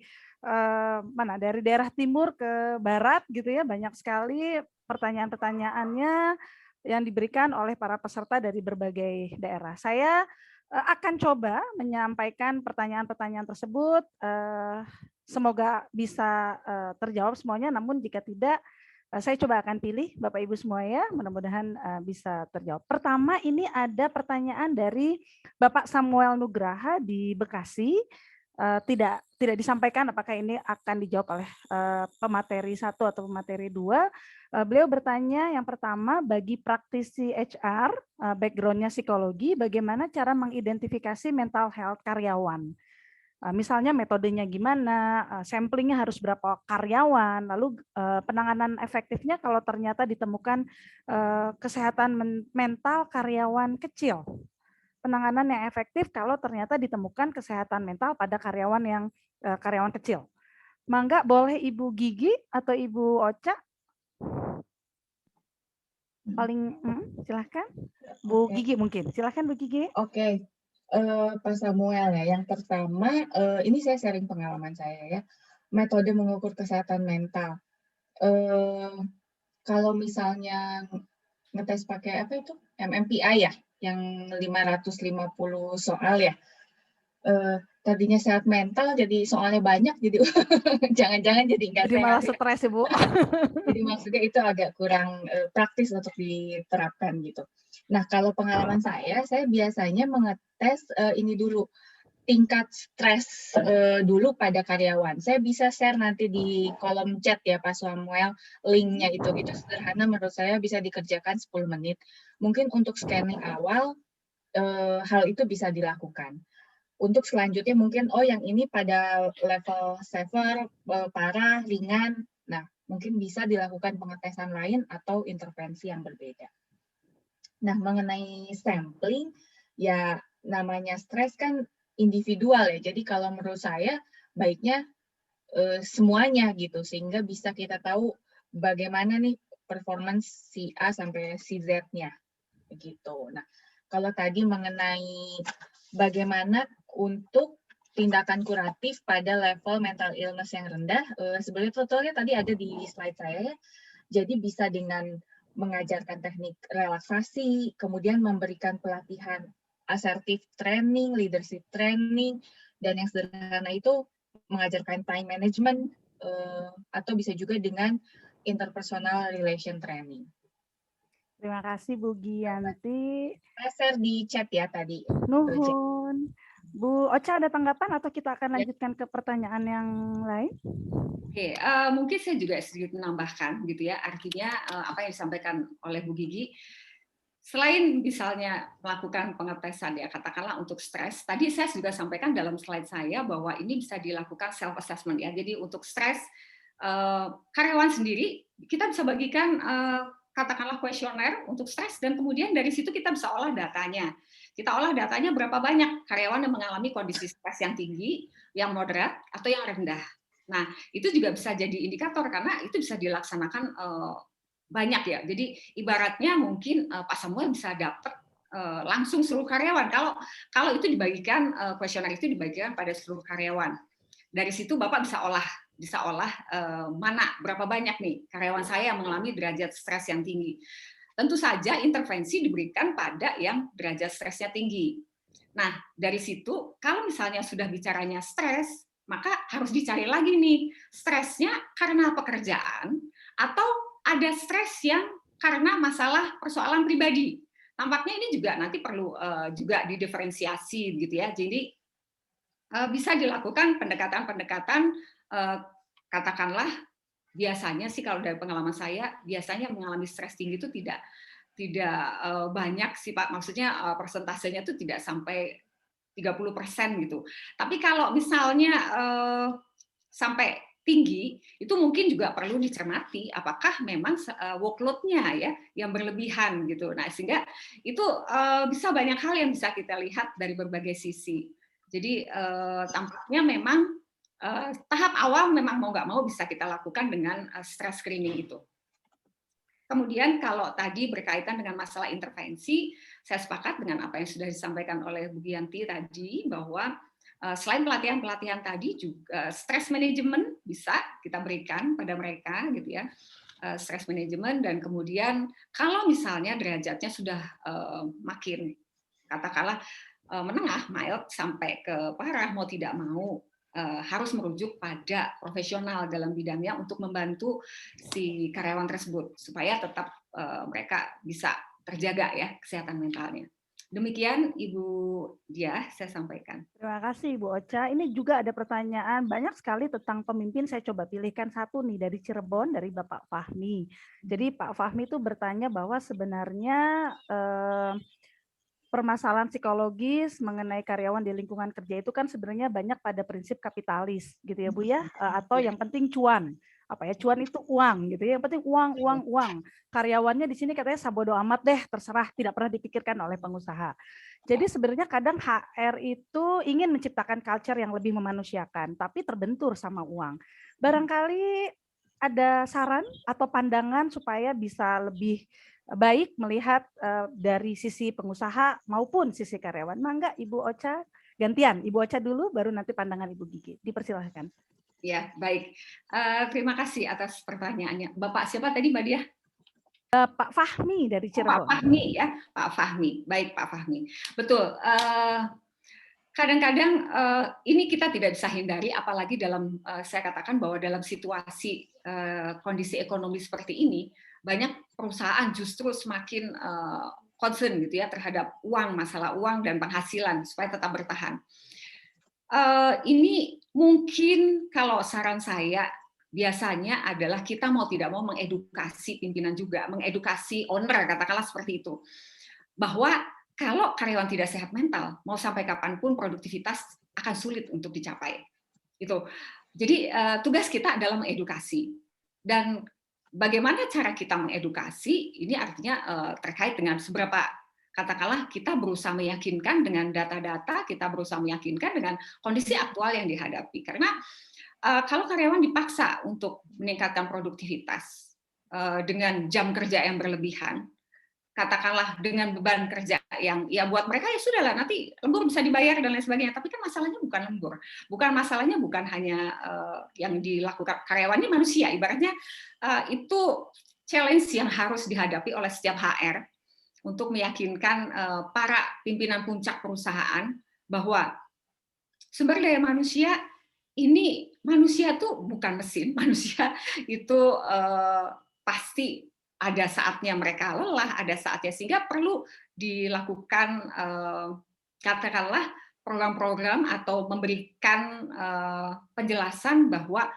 S4: dari daerah timur ke barat, gitu ya, banyak sekali pertanyaan-pertanyaannya yang diberikan oleh para peserta dari berbagai daerah. Saya akan coba menyampaikan pertanyaan-pertanyaan tersebut, semoga bisa terjawab semuanya, namun jika tidak, saya coba akan pilih Bapak Ibu semua ya, mudah-mudahan bisa terjawab. Pertama, ini ada pertanyaan dari Bapak Samuel Nugraha di Bekasi. Tidak disampaikan apakah ini akan dijawab oleh pemateri 1 atau pemateri 2. Beliau bertanya yang pertama, bagi praktisi HR, background-nya psikologi, bagaimana cara mengidentifikasi mental health karyawan? Misalnya metodenya gimana, samplingnya harus berapa karyawan, lalu penanganan efektifnya kalau ternyata ditemukan kesehatan mental karyawan kecil. Penanganan yang efektif kalau ternyata ditemukan kesehatan mental pada karyawan kecil. Mangga boleh Ibu Gigi atau Ibu Ocha? Silahkan. Bu Gigi mungkin. Silahkan Bu Gigi.
S5: Oke. Pak Samuel ya, yang pertama ini saya sharing pengalaman saya ya, metode mengukur kesehatan mental. Kalau misalnya ngetes pakai apa itu MMPI ya, yang 550 soal ya. Tadinya sehat mental jadi soalnya banyak, jadi jangan-jangan jadi nggak
S4: Jadi malah
S5: sehat.
S4: stres ya Bu.
S5: Jadi maksudnya itu agak kurang praktis untuk diterapkan gitu. Nah, kalau pengalaman saya biasanya mengetes ini dulu, tingkat stres dulu pada karyawan. Saya bisa share nanti di kolom chat ya Pak Samuel, linknya itu sederhana menurut saya, bisa dikerjakan 10 menit. Mungkin untuk scanning awal hal itu bisa dilakukan. Untuk selanjutnya mungkin, oh yang ini pada level severe, parah, ringan, nah mungkin bisa dilakukan pengetesan lain atau intervensi yang berbeda. Nah, mengenai sampling, ya namanya stres kan individual ya, jadi kalau menurut saya baiknya semuanya gitu, sehingga bisa kita tahu bagaimana nih performance si A sampai si Z-nya begitu. Nah, kalau tadi mengenai bagaimana untuk tindakan kuratif pada level mental illness yang rendah, sebenarnya tutorialnya tadi ada di slide saya ya. Jadi bisa dengan mengajarkan teknik relaksasi, kemudian memberikan pelatihan assertive training, leadership training, dan yang sederhana itu mengajarkan time management, atau bisa juga dengan interpersonal relation training.
S4: Terima kasih Bu Giyanti.
S5: Share di chat ya tadi.
S4: Nuhun. Bu Ocha ada tanggapan atau kita akan lanjutkan ke pertanyaan yang lain?
S10: Oke, mungkin saya juga sedikit menambahkan gitu ya. Artinya apa yang disampaikan oleh Bu Gigi, selain misalnya melakukan pengetesan ya, katakanlah untuk stres, tadi saya juga sampaikan dalam slide saya bahwa ini bisa dilakukan self assessment ya. Jadi untuk stres karyawan sendiri kita bisa bagikan katakanlah kuesioner untuk stres, dan kemudian dari situ kita bisa olah datanya. Kita olah datanya berapa banyak karyawan yang mengalami kondisi stres yang tinggi, yang moderat, atau yang rendah. Nah, itu juga bisa jadi indikator karena itu bisa dilaksanakan banyak ya. Jadi ibaratnya mungkin Pak Samuel bisa dapat langsung seluruh karyawan. Kalau itu dibagikan, kuesioner itu dibagikan pada seluruh karyawan. Dari situ Bapak bisa olah mana berapa banyak nih karyawan saya yang mengalami derajat stres yang tinggi. Tentu saja intervensi diberikan pada yang derajat stresnya tinggi. Nah, dari situ kalau misalnya sudah bicaranya stres, maka harus dicari lagi nih, stresnya karena pekerjaan atau ada stres yang karena masalah persoalan pribadi. Tampaknya ini juga nanti perlu juga didiferensiasi gitu ya. Jadi bisa dilakukan pendekatan-pendekatan, katakanlah biasanya sih kalau dari pengalaman saya, biasanya mengalami stres tinggi itu tidak banyak sih Pak, maksudnya persentasenya itu tidak sampai 30% gitu. Tapi kalau misalnya sampai tinggi, itu mungkin juga perlu dicermati apakah memang workload-nya ya yang berlebihan gitu. Nah, sehingga itu bisa banyak hal yang bisa kita lihat dari berbagai sisi. Jadi tampaknya memang tahap awal memang mau nggak mau bisa kita lakukan dengan stress screening itu. Kemudian kalau tadi berkaitan dengan masalah intervensi, saya sepakat dengan apa yang sudah disampaikan oleh Bu Giyanti tadi, bahwa selain pelatihan-pelatihan tadi juga stress management bisa kita berikan pada mereka gitu ya, stress management. Dan kemudian kalau misalnya derajatnya sudah makin katakanlah menengah, mild sampai ke parah, mau tidak mau harus merujuk pada profesional dalam bidangnya untuk membantu si karyawan tersebut supaya tetap mereka bisa terjaga ya kesehatan mentalnya. Demikian Ibu Diah saya sampaikan.
S4: Terima kasih Bu Ocha. Ini juga ada pertanyaan banyak sekali tentang pemimpin. Saya coba pilihkan satu nih dari Cirebon, dari Bapak Fahmi. Jadi Pak Fahmi itu bertanya bahwa sebenarnya permasalahan psikologis mengenai karyawan di lingkungan kerja itu kan sebenarnya banyak pada prinsip kapitalis gitu ya Bu ya, atau yang penting cuan. Apa ya, cuan itu uang gitu ya, yang penting uang. Karyawannya di sini katanya sabodo amat deh, terserah, tidak pernah dipikirkan oleh pengusaha. Jadi sebenarnya kadang HR itu ingin menciptakan culture yang lebih memanusiakan, tapi terbentur sama uang. Barangkali ada saran atau pandangan supaya bisa lebih baik melihat dari sisi pengusaha maupun sisi karyawan. Mangga Ibu Ocha, gantian Ibu Ocha dulu, baru nanti pandangan Ibu Gigi. Dipersilahkan.
S10: Ya, baik. Terima kasih atas pertanyaannya. Bapak siapa tadi Mbak Diah?
S4: Pak Fahmi dari
S10: Pak
S4: Cirebon.
S10: Fahmi ya, Pak Fahmi. Baik Pak Fahmi. Betul. Kadang-kadang ini kita tidak bisa hindari, apalagi dalam saya katakan bahwa dalam situasi kondisi ekonomi seperti ini, banyak perusahaan justru semakin concern gitu ya terhadap uang, masalah uang dan penghasilan supaya tetap bertahan. Ini mungkin kalau saran saya biasanya adalah kita mau tidak mau mengedukasi pimpinan juga, mengedukasi owner katakanlah seperti itu, bahwa kalau karyawan tidak sehat mental, mau sampai kapanpun produktivitas akan sulit untuk dicapai. Itu. Jadi tugas kita adalah mengedukasi. Dan bagaimana cara kita mengedukasi? Ini artinya terkait dengan seberapa, katakanlah kita berusaha meyakinkan dengan data-data, kita berusaha meyakinkan dengan kondisi aktual yang dihadapi. Karena kalau karyawan dipaksa untuk meningkatkan produktivitas dengan jam kerja yang berlebihan, katakanlah dengan beban kerja yang ya buat mereka ya sudahlah nanti lembur bisa dibayar dan lain sebagainya, tapi kan masalahnya bukan lembur, masalahnya bukan hanya yang dilakukan karyawan, ini manusia ibaratnya, itu challenge yang harus dihadapi oleh setiap HR untuk meyakinkan para pimpinan puncak perusahaan bahwa sumber daya manusia ini, manusia tuh bukan mesin, manusia itu pasti ada saatnya mereka lelah, ada saatnya, sehingga perlu dilakukan katakanlah program-program atau memberikan penjelasan bahwa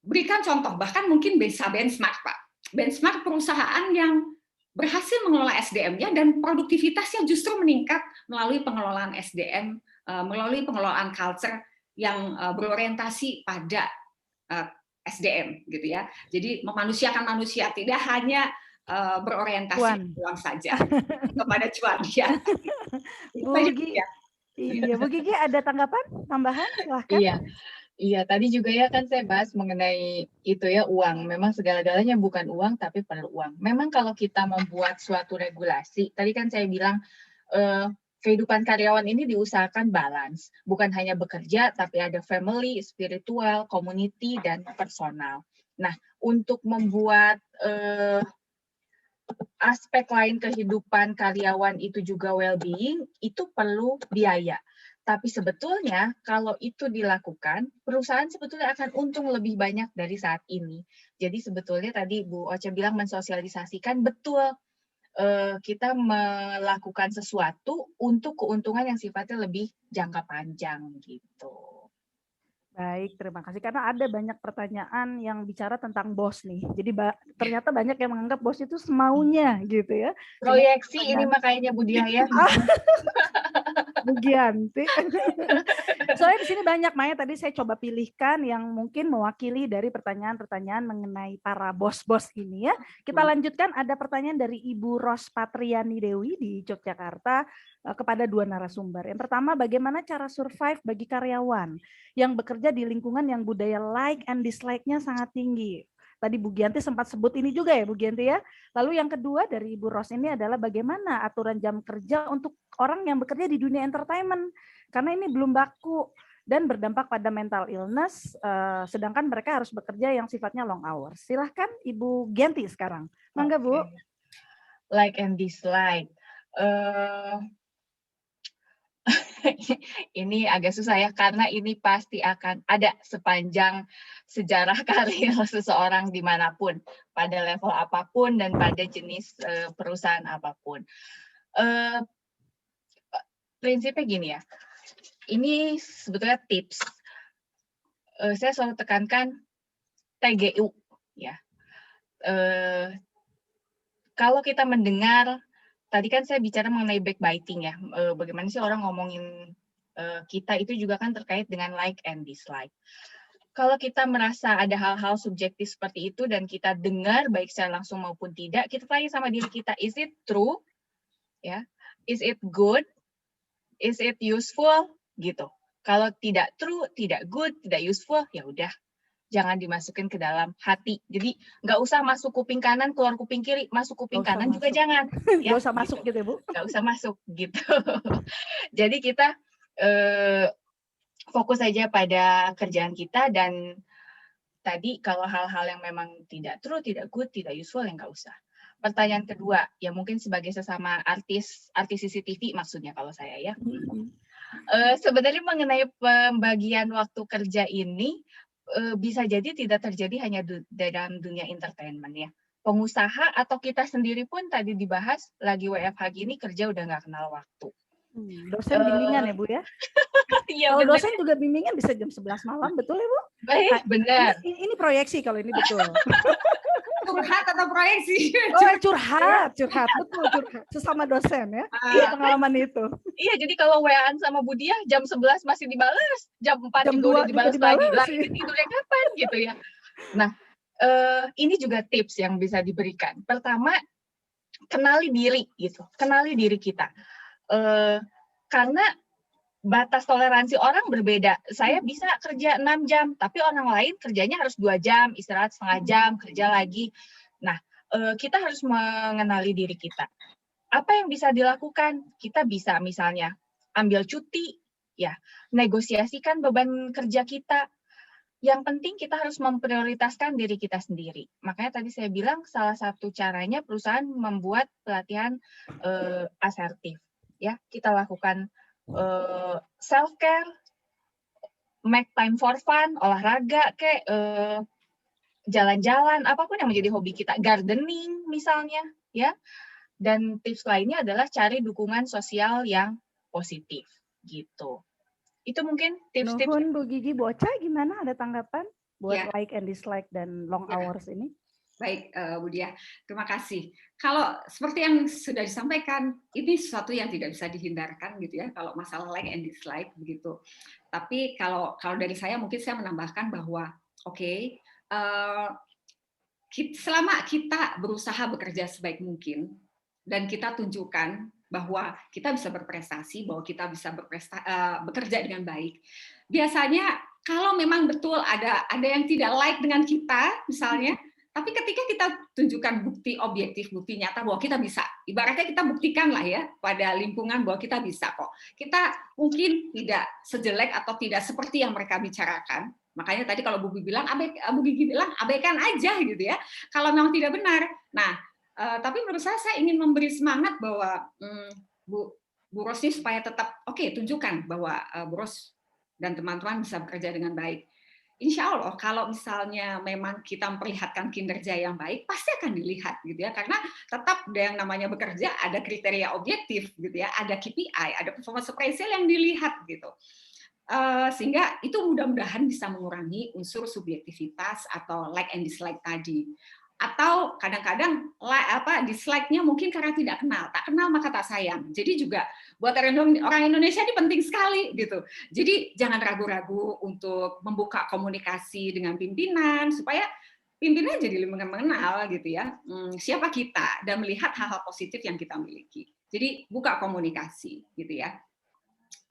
S10: berikan contoh, bahkan mungkin bisa benchmark Pak, benchmark perusahaan yang berhasil mengelola SDM-nya dan produktivitasnya justru meningkat melalui pengelolaan SDM, melalui pengelolaan culture yang berorientasi pada SDM gitu ya. Jadi memanusiakan manusia, tidak hanya berorientasi uang saja kepada cuan ya.
S4: Bu Gigi, iya Bu Gigi ada tanggapan tambahan? Silahkan.
S5: Iya, tadi juga ya kan saya bahas mengenai itu ya uang. Memang segala-galanya bukan uang tapi perlu uang. Memang kalau kita membuat suatu regulasi, tadi kan saya bilang kehidupan karyawan ini diusahakan balance. Bukan hanya bekerja tapi ada family, spiritual, community, dan personal. Nah, untuk membuat aspek lain kehidupan karyawan itu juga well-being, itu perlu biaya. Tapi sebetulnya kalau itu dilakukan, perusahaan sebetulnya akan untung lebih banyak dari saat ini. Jadi sebetulnya tadi Bu Oce bilang mensosialisasikan, betul kita melakukan sesuatu untuk keuntungan yang sifatnya lebih jangka panjang gitu.
S4: Baik, terima kasih. Karena ada banyak pertanyaan yang bicara tentang bos nih. Jadi ternyata banyak yang menganggap bos itu semaunya gitu ya.
S5: Proyeksi ini makanya Bu Diah ya.
S4: Bu Gianti. Soalnya di sini banyak, Maya tadi saya coba pilihkan yang mungkin mewakili dari pertanyaan-pertanyaan mengenai para bos-bos ini ya. Kita lanjutkan, ada pertanyaan dari Ibu Ros Patriani Dewi di Yogyakarta kepada dua narasumber. Yang pertama, bagaimana cara survive bagi karyawan yang bekerja di lingkungan yang budaya like and dislike-nya sangat tinggi? Tadi Bu Gianti sempat sebut ini juga ya Bu Gianti ya. Lalu yang kedua dari Ibu Ros ini adalah bagaimana aturan jam kerja untuk orang yang bekerja di dunia entertainment. Karena ini belum baku dan berdampak pada mental illness, sedangkan mereka harus bekerja yang sifatnya long hours. Silahkan Ibu Gianti sekarang. Mangga Bu.
S5: Like and dislike. Ini agak susah ya, karena ini pasti akan ada sepanjang sejarah karir seseorang dimanapun, pada level apapun dan pada jenis perusahaan apapun. Prinsipnya gini ya, ini sebetulnya tips. Saya selalu tekankan TGU ya. Kalau kita mendengar, tadi kan saya bicara mengenai backbiting ya, bagaimana sih orang ngomongin kita itu juga kan terkait dengan like and dislike. Kalau kita merasa ada hal-hal subjektif seperti itu dan kita dengar baik secara langsung maupun tidak, kita tanya sama diri kita, is it true? Ya, is it good? Is it useful? Gitu. Kalau tidak true, tidak good, tidak useful, ya udah. Jangan dimasukin ke dalam hati. Jadi nggak usah masuk kuping kanan, keluar kuping kiri, masuk kuping kanan juga jangan.
S4: Ya, nggak usah masuk gitu ya Bu.
S5: Nggak usah masuk gitu. Jadi kita fokus saja pada kerjaan kita, dan tadi kalau hal-hal yang memang tidak true, tidak good, tidak useful, yang nggak usah. Pertanyaan kedua, ya mungkin sebagai sesama artis CCTV maksudnya kalau saya ya. Sebenarnya mengenai pembagian waktu kerja ini bisa jadi tidak terjadi hanya dalam dunia entertainment ya. Pengusaha atau kita sendiri pun tadi dibahas lagi WFH gini kerja udah nggak kenal waktu.
S4: Dosen bimbingan ya Bu ya?
S5: Iya,
S4: kalau
S5: bener.
S4: dosen juga bimbingan bisa jam 11 malam, betul ya Bu?
S5: Baik, benar.
S4: Ini proyeksi kalau ini betul.
S10: Curhat atau proyeksi?
S4: Oh, curhat, betul curhat. Sesama dosen ya, pengalaman itu.
S5: Iya, jadi kalau WA-an sama Bu Diah jam 11 masih dibalas, jam 4
S4: Jam
S5: juga udah
S4: 2
S5: dibalas
S4: juga
S5: lagi.
S4: dibalas,
S5: Lah,
S4: ya.
S5: ini tidurnya kapan gitu ya. Nah, ini juga tips yang bisa diberikan. Pertama, kenali diri gitu. Kenali diri kita. Karena batas toleransi orang berbeda. Saya bisa kerja 6 jam, tapi orang lain kerjanya harus 2 jam, istirahat setengah jam, kerja lagi. Nah, kita harus mengenali diri kita. Apa yang bisa dilakukan? Kita bisa misalnya ambil cuti, ya, negosiasikan beban kerja kita. Yang penting kita harus memprioritaskan diri kita sendiri. Makanya tadi saya bilang salah satu caranya perusahaan membuat pelatihan asertif. Ya, kita lakukan self care, make time for fun, olahraga, kayak jalan-jalan, apapun yang menjadi hobi kita, gardening misalnya, ya. Dan tips lainnya adalah cari dukungan sosial yang positif, gitu. Itu mungkin tips-tips.
S4: Nuhun Bu Gigi, Bu Ocha gimana? Ada tanggapan buat
S10: Ya.
S4: like and dislike dan long hours ini?
S10: Baik, Bu Diah, terima kasih. Kalau seperti yang sudah disampaikan, ini sesuatu yang tidak bisa dihindarkan gitu ya, kalau masalah like and dislike begitu. Tapi kalau dari saya mungkin saya menambahkan bahwa selama kita berusaha bekerja sebaik mungkin dan kita tunjukkan bahwa kita bisa berprestasi, bahwa kita bisa bekerja dengan baik. Biasanya kalau memang betul ada yang tidak like dengan kita, misalnya. Tapi ketika kita tunjukkan bukti objektif, bukti nyata bahwa kita bisa, ibaratnya kita buktikan lah ya pada lingkungan bahwa kita bisa kok. Kita mungkin tidak sejelek atau tidak seperti yang mereka bicarakan. Makanya tadi kalau Bu Gigi bilang abaikan aja gitu ya. Kalau memang tidak benar. Nah, tapi menurut saya ingin memberi semangat bahwa Bu Rosni supaya tetap tunjukkan bahwa Bu Ros dan teman-teman bisa bekerja dengan baik. Insya Allah kalau misalnya memang kita memperlihatkan kinerja yang baik, pasti akan dilihat gitu ya, karena tetap yang namanya bekerja ada kriteria objektif gitu ya, ada KPI, ada performance appraisal yang dilihat gitu, sehingga itu mudah-mudahan bisa mengurangi unsur subjektivitas atau like and dislike tadi. Atau kadang-kadang dislike-nya mungkin karena tidak kenal, tak kenal maka tak sayang. Jadi juga buat orang Indonesia ini penting sekali gitu. Jadi jangan ragu-ragu untuk membuka komunikasi dengan pimpinan supaya pimpinan jadi lebih mengenal gitu ya siapa kita dan melihat hal-hal positif yang kita miliki. Jadi buka komunikasi gitu ya.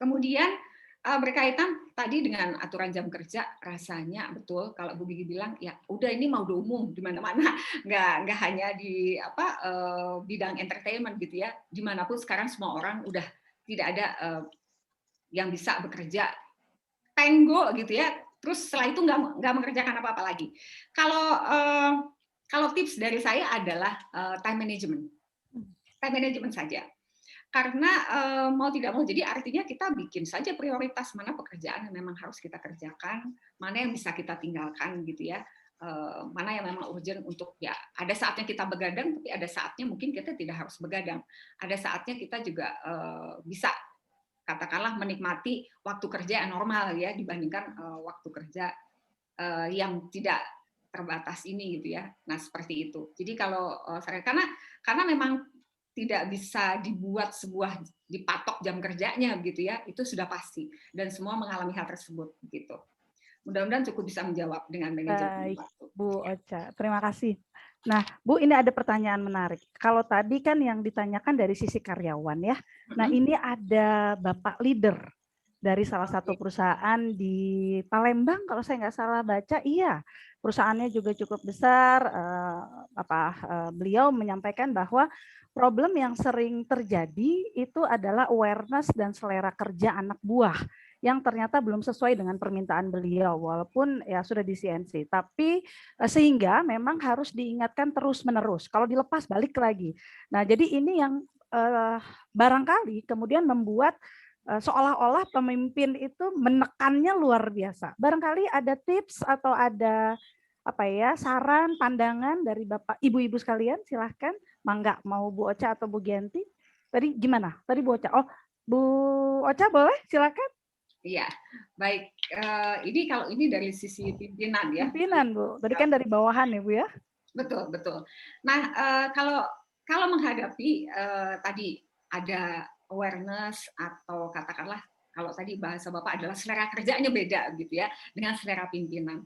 S10: Kemudian berkaitan tadi dengan aturan jam kerja, rasanya betul kalau Bu Gigi bilang ya udah ini mau umum di mana-mana, nggak hanya di bidang entertainment gitu ya, dimanapun sekarang semua orang udah tidak ada yang bisa bekerja tenggo gitu ya, terus setelah itu nggak mengerjakan apa-apa lagi. Kalau tips dari saya adalah time management saja. Karena mau tidak mau, jadi artinya kita bikin saja prioritas mana pekerjaan yang memang harus kita kerjakan, mana yang bisa kita tinggalkan gitu ya, mana yang memang urgent untuk ya ada saatnya kita begadang, tapi ada saatnya mungkin kita tidak harus begadang, ada saatnya kita juga bisa katakanlah menikmati waktu kerja yang normal ya dibandingkan waktu kerja yang tidak terbatas ini gitu ya. Nah seperti itu. Jadi kalau karena memang tidak bisa dibuat dipatok jam kerjanya gitu ya, itu sudah pasti dan semua mengalami hal tersebut gitu. Mudah-mudahan cukup bisa menjawab dengan manajemen waktu.
S4: Bu Ocha, terima kasih. Nah, Bu, ini ada pertanyaan menarik. Kalau tadi kan yang ditanyakan dari sisi karyawan ya. Nah, ini ada Bapak leader dari salah satu perusahaan di Palembang kalau saya nggak salah baca, iya. Perusahaannya juga cukup besar. Beliau menyampaikan bahwa problem yang sering terjadi itu adalah awareness dan selera kerja anak buah yang ternyata belum sesuai dengan permintaan beliau, walaupun ya sudah di CNC. Tapi sehingga memang harus diingatkan terus-menerus. Kalau dilepas balik lagi. Nah, jadi ini yang barangkali kemudian membuat seolah-olah pemimpin itu menekannya luar biasa. Barangkali ada tips atau ada saran, pandangan dari Bapak, Ibu-ibu sekalian, silahkan. Mangga, mau Bu Ocha atau Bu Gianti? Tadi gimana? Tadi Bu Ocha. Oh, Bu Ocha boleh, silakan.
S10: Iya, baik. Ini kalau ini dari sisi pimpinan ya.
S4: Pimpinan Bu, tadi kan dari bawahan ya Bu ya.
S10: Betul, betul. Nah, kalau menghadapi tadi ada awareness atau katakanlah kalau tadi bahasa Bapak adalah selera kerjanya beda gitu ya dengan selera pimpinan.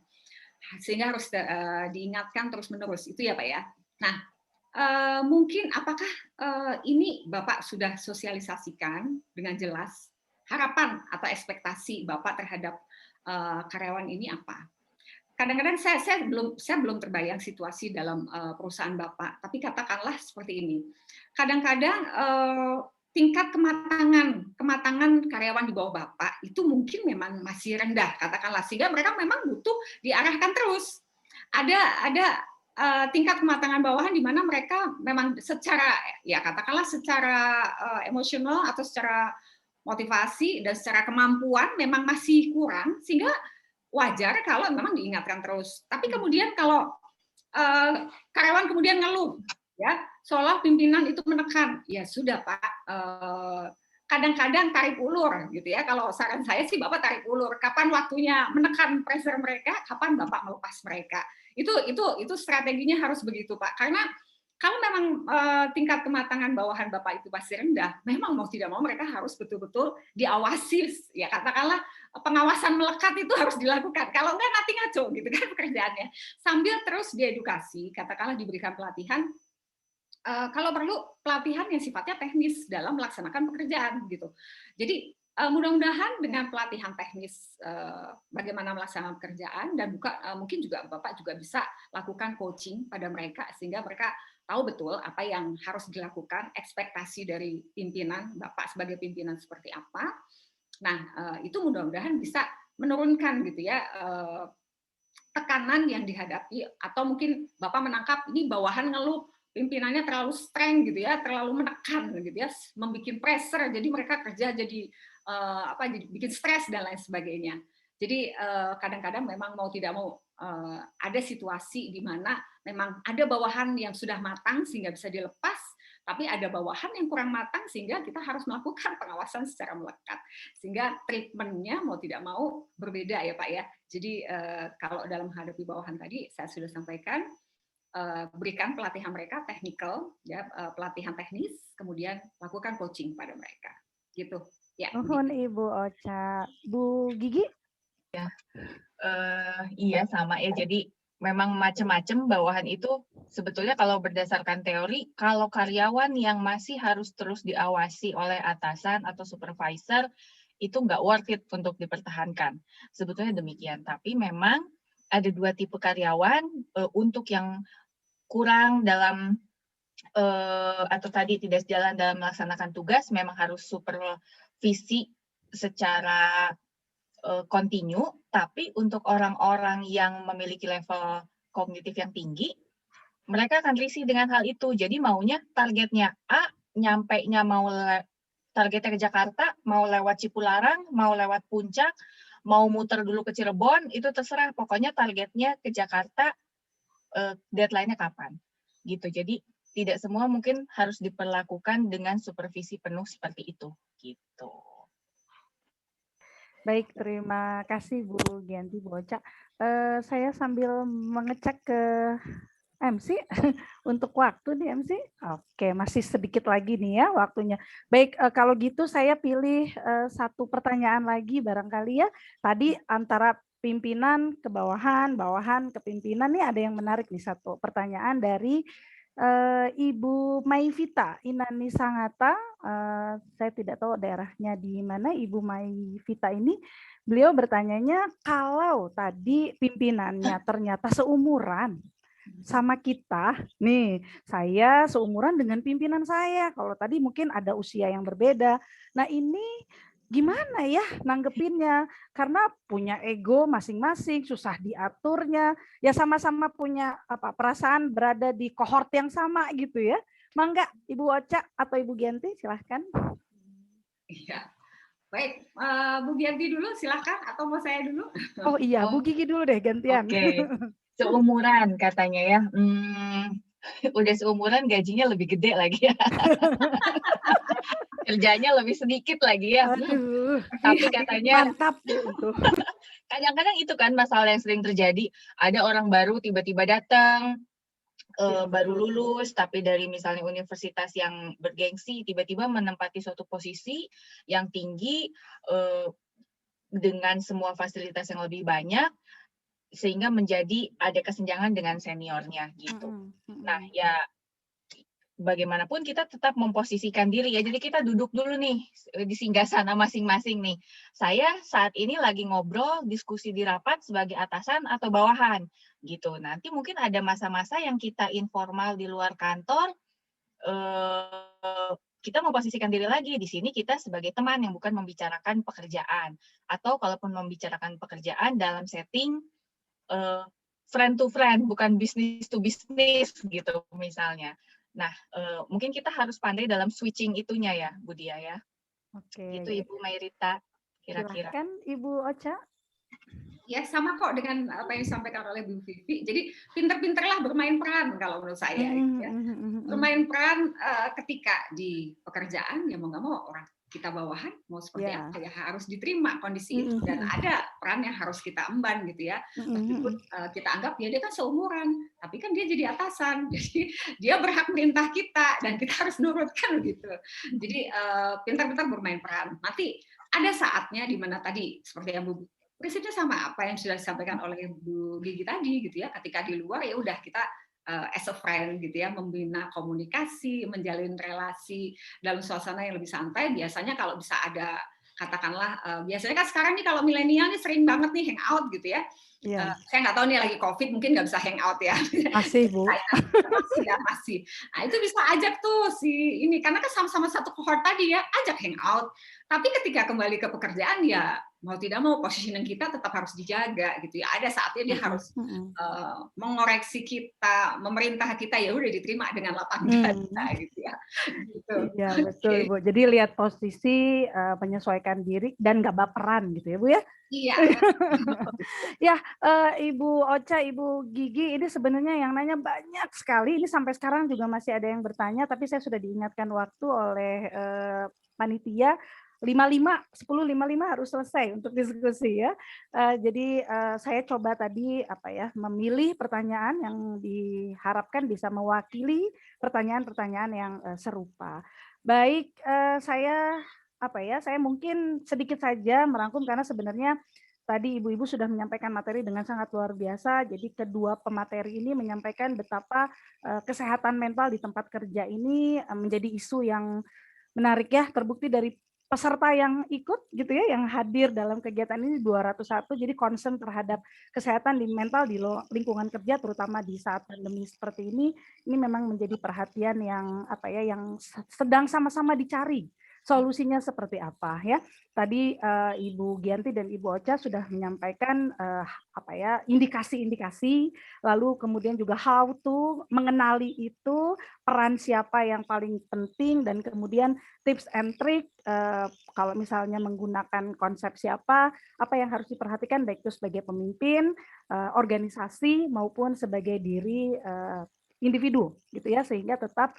S10: Sehingga harus diingatkan terus-menerus itu ya Pak ya. Nah, mungkin apakah ini Bapak sudah sosialisasikan dengan jelas harapan atau ekspektasi Bapak terhadap karyawan ini apa? Kadang-kadang saya belum terbayang situasi dalam perusahaan Bapak, tapi katakanlah seperti ini. Kadang-kadang tingkat kematangan karyawan di bawah Bapak itu mungkin memang masih rendah, katakanlah, sehingga mereka memang butuh diarahkan terus. Ada tingkat kematangan bawahan di mana mereka memang secara emosional atau secara motivasi dan secara kemampuan memang masih kurang, sehingga wajar kalau memang diingatkan terus. Tapi kemudian kalau karyawan kemudian ngeluh, ya seolah pimpinan itu menekan, ya sudah Pak, kadang-kadang tarik ulur gitu ya. Kalau saran saya sih Bapak tarik ulur. Kapan waktunya menekan pressure mereka, kapan Bapak melepas mereka. Itu strateginya harus begitu Pak. Karena kalau memang tingkat kematangan bawahan Bapak itu pasti rendah, memang mau tidak mau mereka harus betul-betul diawasi, ya katakanlah pengawasan melekat itu harus dilakukan. Kalau enggak nanti ngaco gitu kan pekerjaannya. Sambil terus diedukasi, katakanlah diberikan pelatihan, kalau perlu pelatihan yang sifatnya teknis dalam melaksanakan pekerjaan gitu. Jadi mudah-mudahan dengan pelatihan teknis bagaimana melaksanakan pekerjaan dan mungkin juga Bapak juga bisa lakukan coaching pada mereka sehingga mereka tahu betul apa yang harus dilakukan, ekspektasi dari pimpinan, Bapak sebagai pimpinan seperti apa. Nah, itu mudah-mudahan bisa menurunkan gitu ya tekanan yang dihadapi, atau mungkin Bapak menangkap ini bawahan ngeluh, pimpinannya terlalu streng gitu ya, terlalu menekan gitu ya, membuat pressure, jadi mereka kerja jadi jadi bikin stres dan lain sebagainya. Jadi kadang-kadang memang mau tidak mau ada situasi di mana memang ada bawahan yang sudah matang sehingga bisa dilepas, tapi ada bawahan yang kurang matang sehingga kita harus melakukan pengawasan secara melekat. Sehingga treatment-nya mau tidak mau berbeda ya Pak ya. Jadi kalau dalam menghadapi bawahan tadi saya sudah sampaikan, berikan pelatihan mereka technical, ya pelatihan teknis, kemudian lakukan coaching pada mereka. Gitu. Ya.
S4: Nuhun Ibu Ocha. Bu Gigi?
S5: Ya, iya sama ya. Jadi memang macam-macam bawahan itu sebetulnya kalau berdasarkan teori, kalau karyawan yang masih harus terus diawasi oleh atasan atau supervisor itu nggak worth it untuk dipertahankan. Sebetulnya demikian. Tapi memang ada dua tipe karyawan, untuk yang kurang dalam atau tadi tidak sejalan dalam melaksanakan tugas, memang harus supervisi secara kontinu, tapi untuk orang-orang yang memiliki level kognitif yang tinggi, mereka akan risih dengan hal itu. Jadi maunya targetnya A, nyampainya targetnya ke Jakarta, mau lewat Cipularang, mau lewat Puncak, mau muter dulu ke Cirebon, itu terserah. Pokoknya targetnya ke Jakarta, deadline-nya kapan. Gitu. Jadi tidak semua mungkin harus diperlakukan dengan supervisi penuh seperti itu. Gitu.
S4: Baik, terima kasih Bu Gianti, Bu Ocha. Saya sambil mengecek ke MC untuk waktu nih MC. Oke, masih sedikit lagi nih ya waktunya. Baik, kalau gitu saya pilih satu pertanyaan lagi barangkali ya. Tadi antara pimpinan ke bawahan, bawahan ke pimpinan nih ada yang menarik nih, satu pertanyaan dari Ibu Maivita Inani Sangata. Saya tidak tahu daerahnya di mana Ibu Maivita ini. Beliau bertanyanya, kalau tadi pimpinannya ternyata seumuran sama kita, nih saya seumuran dengan pimpinan saya, kalau tadi mungkin ada usia yang berbeda. Nah ini gimana ya nanggepinnya, karena punya ego masing-masing, susah diaturnya, ya sama-sama punya perasaan berada di kohort yang sama gitu ya. Mangga Ibu Ocha atau Ibu Gianti, silahkan.
S10: Iya, baik, Bu Gianti dulu silahkan, atau mau saya dulu?
S4: Oh iya, Bu Gigi dulu deh gantian.
S5: Oke, seumuran katanya ya. Udah seumuran gajinya lebih gede lagi ya. Kerjanya lebih sedikit lagi ya.
S4: Aduh,
S5: Tapi katanya
S4: mantap itu.
S5: kadang-kadang itu kan masalah yang sering terjadi. Ada orang baru tiba-tiba datang, baru lulus, tapi dari misalnya universitas yang bergengsi, tiba-tiba menempati suatu posisi yang tinggi dengan semua fasilitas yang lebih banyak, sehingga menjadi ada kesenjangan dengan seniornya gitu. Nah ya bagaimanapun kita tetap memposisikan diri ya. Jadi kita duduk dulu nih di singgasana masing-masing nih. Saya saat ini lagi ngobrol, diskusi di rapat sebagai atasan atau bawahan gitu. Nanti mungkin ada masa-masa yang kita informal di luar kantor, kita memposisikan diri lagi di sini kita sebagai teman yang bukan membicarakan pekerjaan, atau kalaupun membicarakan pekerjaan dalam setting friend to friend, bukan business to business gitu misalnya. Nah, mungkin kita harus pandai dalam switching itunya ya, Bu Dia ya.
S4: Oke.
S5: Itu Ibu Mairita kira-kira.
S4: Silahkan Ibu Ocha.
S10: Ya sama kok dengan apa yang disampaikan oleh Bu Vivi. Jadi pinter-pinterlah bermain peran kalau menurut saya. Ya. Bermain peran ketika di pekerjaan ya mau nggak mau orang kita bawahan mau seperti apa ya harus diterima kondisi itu dan ada peran yang harus kita emban gitu ya. Meskipun kita anggap ya dia kan seumuran, tapi kan dia jadi atasan, jadi dia berhak merintah kita dan kita harus nurutkan gitu. Jadi pintar-pintar bermain peran. Nanti ada saatnya di mana tadi seperti yang Bu prinsipnya sama apa yang sudah disampaikan oleh Bu Gigi tadi gitu ya. Ketika di luar ya udah kita as a friend gitu ya, membina komunikasi, menjalin relasi dalam suasana yang lebih santai. Biasanya kalau bisa ada katakanlah biasanya kan sekarang nih kalau milenial nih sering banget nih hangout gitu ya. Saya nggak tahu nih lagi COVID mungkin nggak bisa hangout ya.
S4: Masih Bu.
S10: Masih. Nah itu bisa ajak tuh si ini karena kan sama-sama satu cohort tadi ya, ajak hangout. Tapi ketika kembali ke pekerjaan ya mau tidak mau positioning kita tetap harus dijaga gitu ya. Ada saatnya dia harus mengoreksi kita, memerintah kita ya udah diterima dengan lapang dada gitu ya. Gitu.
S4: Iya betul Bu. Jadi lihat posisi, menyesuaikan diri dan nggak baperan gitu ya Bu ya.
S10: Iya.
S4: Ya Ibu Ocha, Ibu Gigi ini sebenarnya yang nanya banyak sekali. Ini sampai sekarang juga masih ada yang bertanya, tapi saya sudah diingatkan waktu oleh panitia. 10:55 harus selesai untuk diskusi ya. Jadi saya coba tadi memilih pertanyaan yang diharapkan bisa mewakili pertanyaan-pertanyaan yang serupa. Baik, saya mungkin sedikit saja merangkum karena sebenarnya tadi ibu-ibu sudah menyampaikan materi dengan sangat luar biasa. Jadi kedua pemateri ini menyampaikan betapa kesehatan mental di tempat kerja ini menjadi isu yang menarik ya, terbukti dari peserta yang ikut gitu ya, yang hadir dalam kegiatan ini 201, jadi concern terhadap kesehatan di mental di lingkungan kerja, terutama di saat pandemi seperti ini memang menjadi perhatian yang yang sedang sama-sama dicari. Solusinya seperti apa ya? Tadi Ibu Gianti dan Ibu Ocha sudah menyampaikan indikasi-indikasi, lalu kemudian juga how to mengenali itu, peran siapa yang paling penting, dan kemudian tips and trick kalau misalnya menggunakan konsep siapa, apa yang harus diperhatikan baik itu sebagai pemimpin, organisasi maupun sebagai diri individu gitu ya, sehingga tetap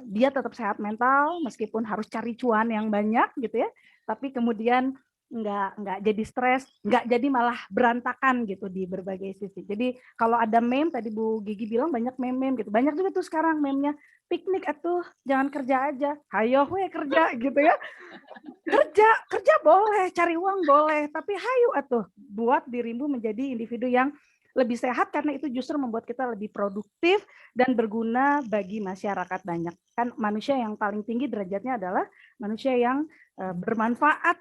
S4: dia tetap sehat mental meskipun harus cari cuan yang banyak gitu ya, tapi kemudian nggak jadi stres, nggak jadi malah berantakan gitu di berbagai sisi. Jadi kalau ada meme tadi Bu Gigi bilang banyak meme gitu, banyak juga tuh sekarang meme-nya, piknik atuh jangan kerja aja, hayo we kerja gitu ya, kerja boleh, cari uang boleh, tapi hayo atuh buat dirimu menjadi individu yang lebih sehat karena itu justru membuat kita lebih produktif dan berguna bagi masyarakat banyak. Kan manusia yang paling tinggi derajatnya adalah manusia yang bermanfaat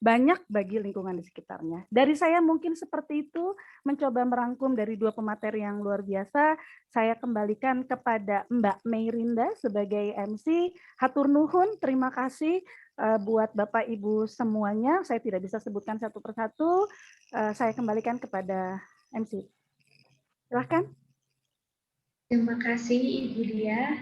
S4: banyak bagi lingkungan di sekitarnya. Dari saya mungkin seperti itu, mencoba merangkum dari dua pemateri yang luar biasa. Saya kembalikan kepada Mbak Meirinda sebagai MC. Hatur nuhun, terima kasih buat Bapak Ibu semuanya. Saya tidak bisa sebutkan satu persatu. Saya kembalikan kepada MC. Silahkan.
S1: Terima kasih Ibu Dia.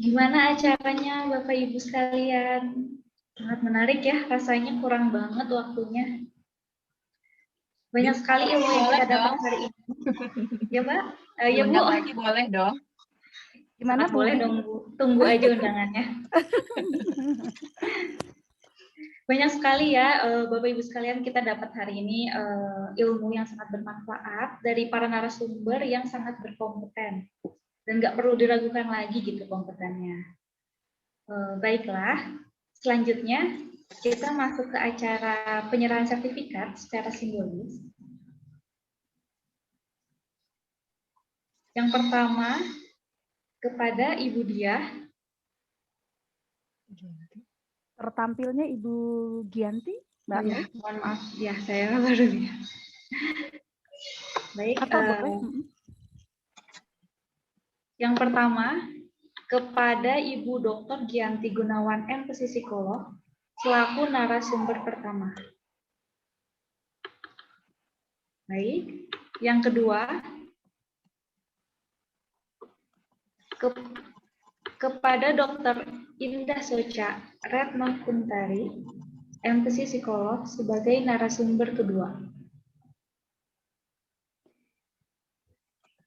S1: Gimana acaranya Bapak Ibu sekalian? Sangat menarik ya, rasanya kurang banget waktunya. Banyak sekali ilmu yang kita dapat hari ini. Ya Mbak? Ya Bu?
S5: Lagi boleh dong.
S4: Gimana Bu?
S1: Boleh dong Bu, tunggu aja undangannya. Banyak sekali ya Bapak Ibu sekalian, kita dapat hari ini ilmu yang sangat bermanfaat dari para narasumber yang sangat berkompeten. Dan nggak perlu diragukan lagi gitu kompetennya. Baiklah, selanjutnya kita masuk ke acara penyerahan sertifikat secara simbolis. Yang pertama, kepada Ibu Diah.
S4: Tertampilnya Ibu Gianti, Mbak.
S1: Ya, mohon maaf, ya saya baru lihat. Baik.
S4: Atau boleh.
S1: Yang pertama, kepada Ibu Dr. Gianti Gunawan MPC Psikolog selaku narasumber pertama. Baik. Yang kedua, kepada Dr. Indah Socha Retno Kuntari, MPC Psikolog sebagai narasumber kedua.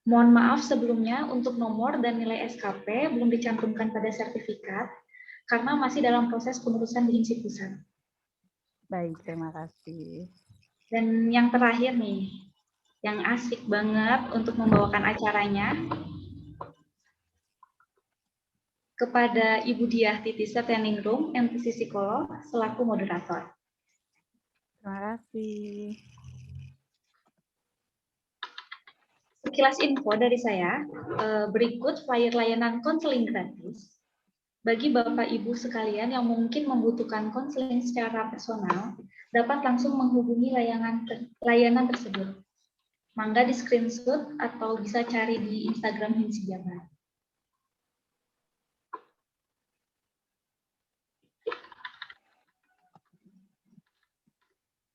S1: Mohon maaf sebelumnya untuk nomor dan nilai SKP belum dicantumkan pada sertifikat karena masih dalam proses pengurusan di INSI Pusat.
S4: Baik, terima kasih.
S1: Dan yang terakhir nih, yang asik banget untuk membawakan acaranya, kepada Ibu Diah Titisa Teningrum, MPC Psikolog, selaku moderator.
S4: Terima kasih.
S1: Sekilas info dari saya, berikut flyer layanan konseling gratis bagi Bapak Ibu sekalian yang mungkin membutuhkan konseling secara personal, dapat langsung menghubungi layanan tersebut. Mangga di screenshot atau bisa cari di Instagram Hinsi Jabar.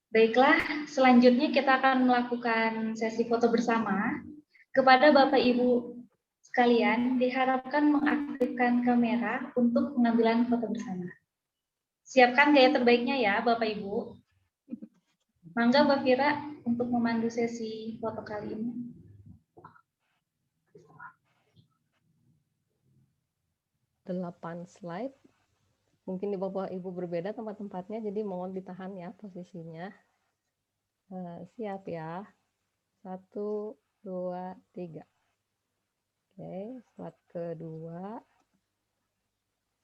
S1: Baiklah, selanjutnya kita akan melakukan sesi foto bersama. Kepada Bapak Ibu sekalian, diharapkan mengaktifkan kamera untuk pengambilan foto bersama. Siapkan gaya terbaiknya ya, Bapak Ibu. Mangga Mbak Fira untuk memandu sesi foto kali ini.
S11: Delapan slide. Mungkin di Bapak Ibu berbeda tempat-tempatnya, jadi mohon ditahan ya posisinya. Siap ya. 1, 2, 3. Oke, slide kedua.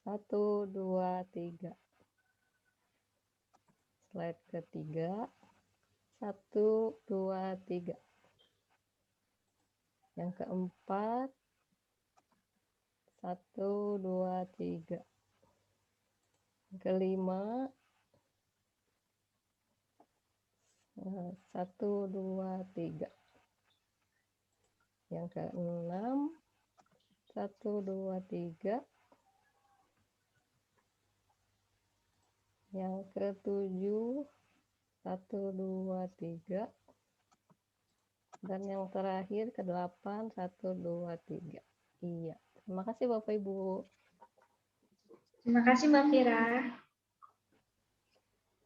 S11: 1, 2, 3. Slide ketiga. 1, 2, 3. Yang keempat. 1, 2, 3. Kelima, 1, 2, 3. Yang keenam, 1, 2, 3. Yang ketujuh, 1, 2, 3. Dan yang terakhir ke-8, 1, 2, 3. Iya, terima kasih Bapak Ibu.
S1: Terima kasih Mbak Fira.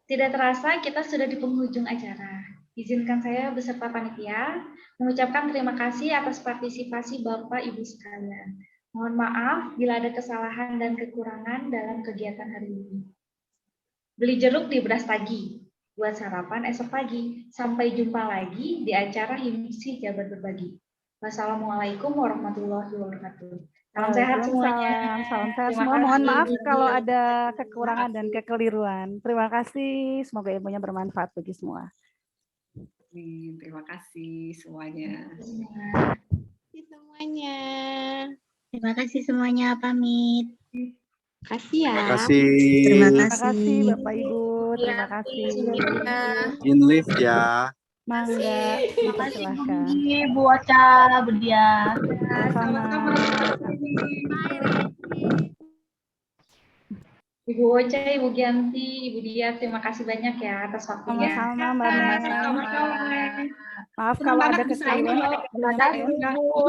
S1: Tidak terasa kita sudah di penghujung acara. Izinkan saya beserta panitia mengucapkan terima kasih atas partisipasi Bapak Ibu sekalian. Mohon maaf bila ada kesalahan dan kekurangan dalam kegiatan hari ini. Beli jeruk di Brastagi, buat sarapan esok pagi. Sampai jumpa lagi di acara Himsi Jabar Berbagi. Wassalamualaikum warahmatullahi wabarakatuh. Salam sehat semuanya.
S4: Salam sehat
S1: Terima
S4: semua.
S1: kasih.
S4: Mohon maaf kalau ada kekurangan dan kekeliruan. Terima kasih. Semoga ilmunya bermanfaat bagi semua.
S10: Terima kasih semuanya.
S12: Semuanya. Terima kasih semuanya. Pamit. Kasih ya.
S13: Terima kasih.
S4: Terima kasih Bapak Ibu. Terima kasih.
S13: In lift ya.
S4: Mangga.
S12: Terima kasih
S4: Silahkan.
S12: Bu Ocha, Bu Dia.
S4: Sama-sama.
S1: Ibu Oce, Ibu Gianti, Ibu Dia, terima kasih banyak ya atas waktunya.
S4: Sama-sama, Mbak Nek. Maaf
S1: Senang
S4: kalau
S1: banget
S4: ada
S1: bisa ini
S4: kekeliruan.
S1: loh. Terima kasih, Bu.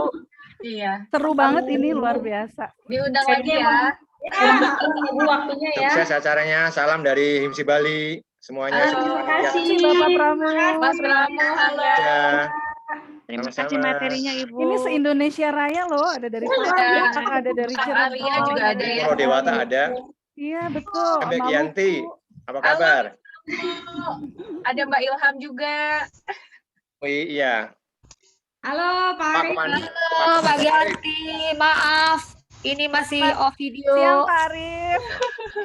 S5: Iya.
S4: Seru banget ini, luar biasa.
S5: Diundang lagi
S1: Kayaknya
S5: ya.
S1: Ibu waktunya ya.
S13: Sukses acaranya. Salam dari Himsi Bali. Semuanya.
S1: Terima kasih.
S4: Bapak Pramu.
S5: Mas Pramu, halo.
S13: Ya.
S12: Terima
S13: Sama-sama.
S12: kasih materinya Ibu.
S4: Ini se-Indonesia Raya loh, ada dari
S5: Ada.
S4: Padang, ada dari
S5: Kak
S4: Cirebon.
S5: Arya juga ada ya.
S13: Puro Dewata ada.
S4: Iya, betul.
S13: Mbak
S4: Maluku.
S13: Gianti. Apa kabar?
S5: Ada Mbak Ilham juga.
S13: Oh, iya.
S10: Halo Pak
S13: Pak
S10: Arif.
S13: Komando.
S14: Halo Mbak Gianti, maaf. Ini masih off video.
S4: Siang Pak Arif.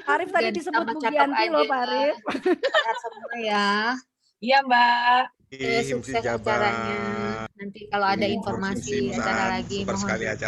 S4: Pak Arif tadi
S14: Jadi
S4: disebut Bu
S14: catat
S4: Gianti
S14: aja.
S4: loh Pak Arif.
S14: Sehat semua ya.
S5: Iya, Mbak.
S14: Sukses acaranya. Nanti kalau ada informasi acara lagi mohon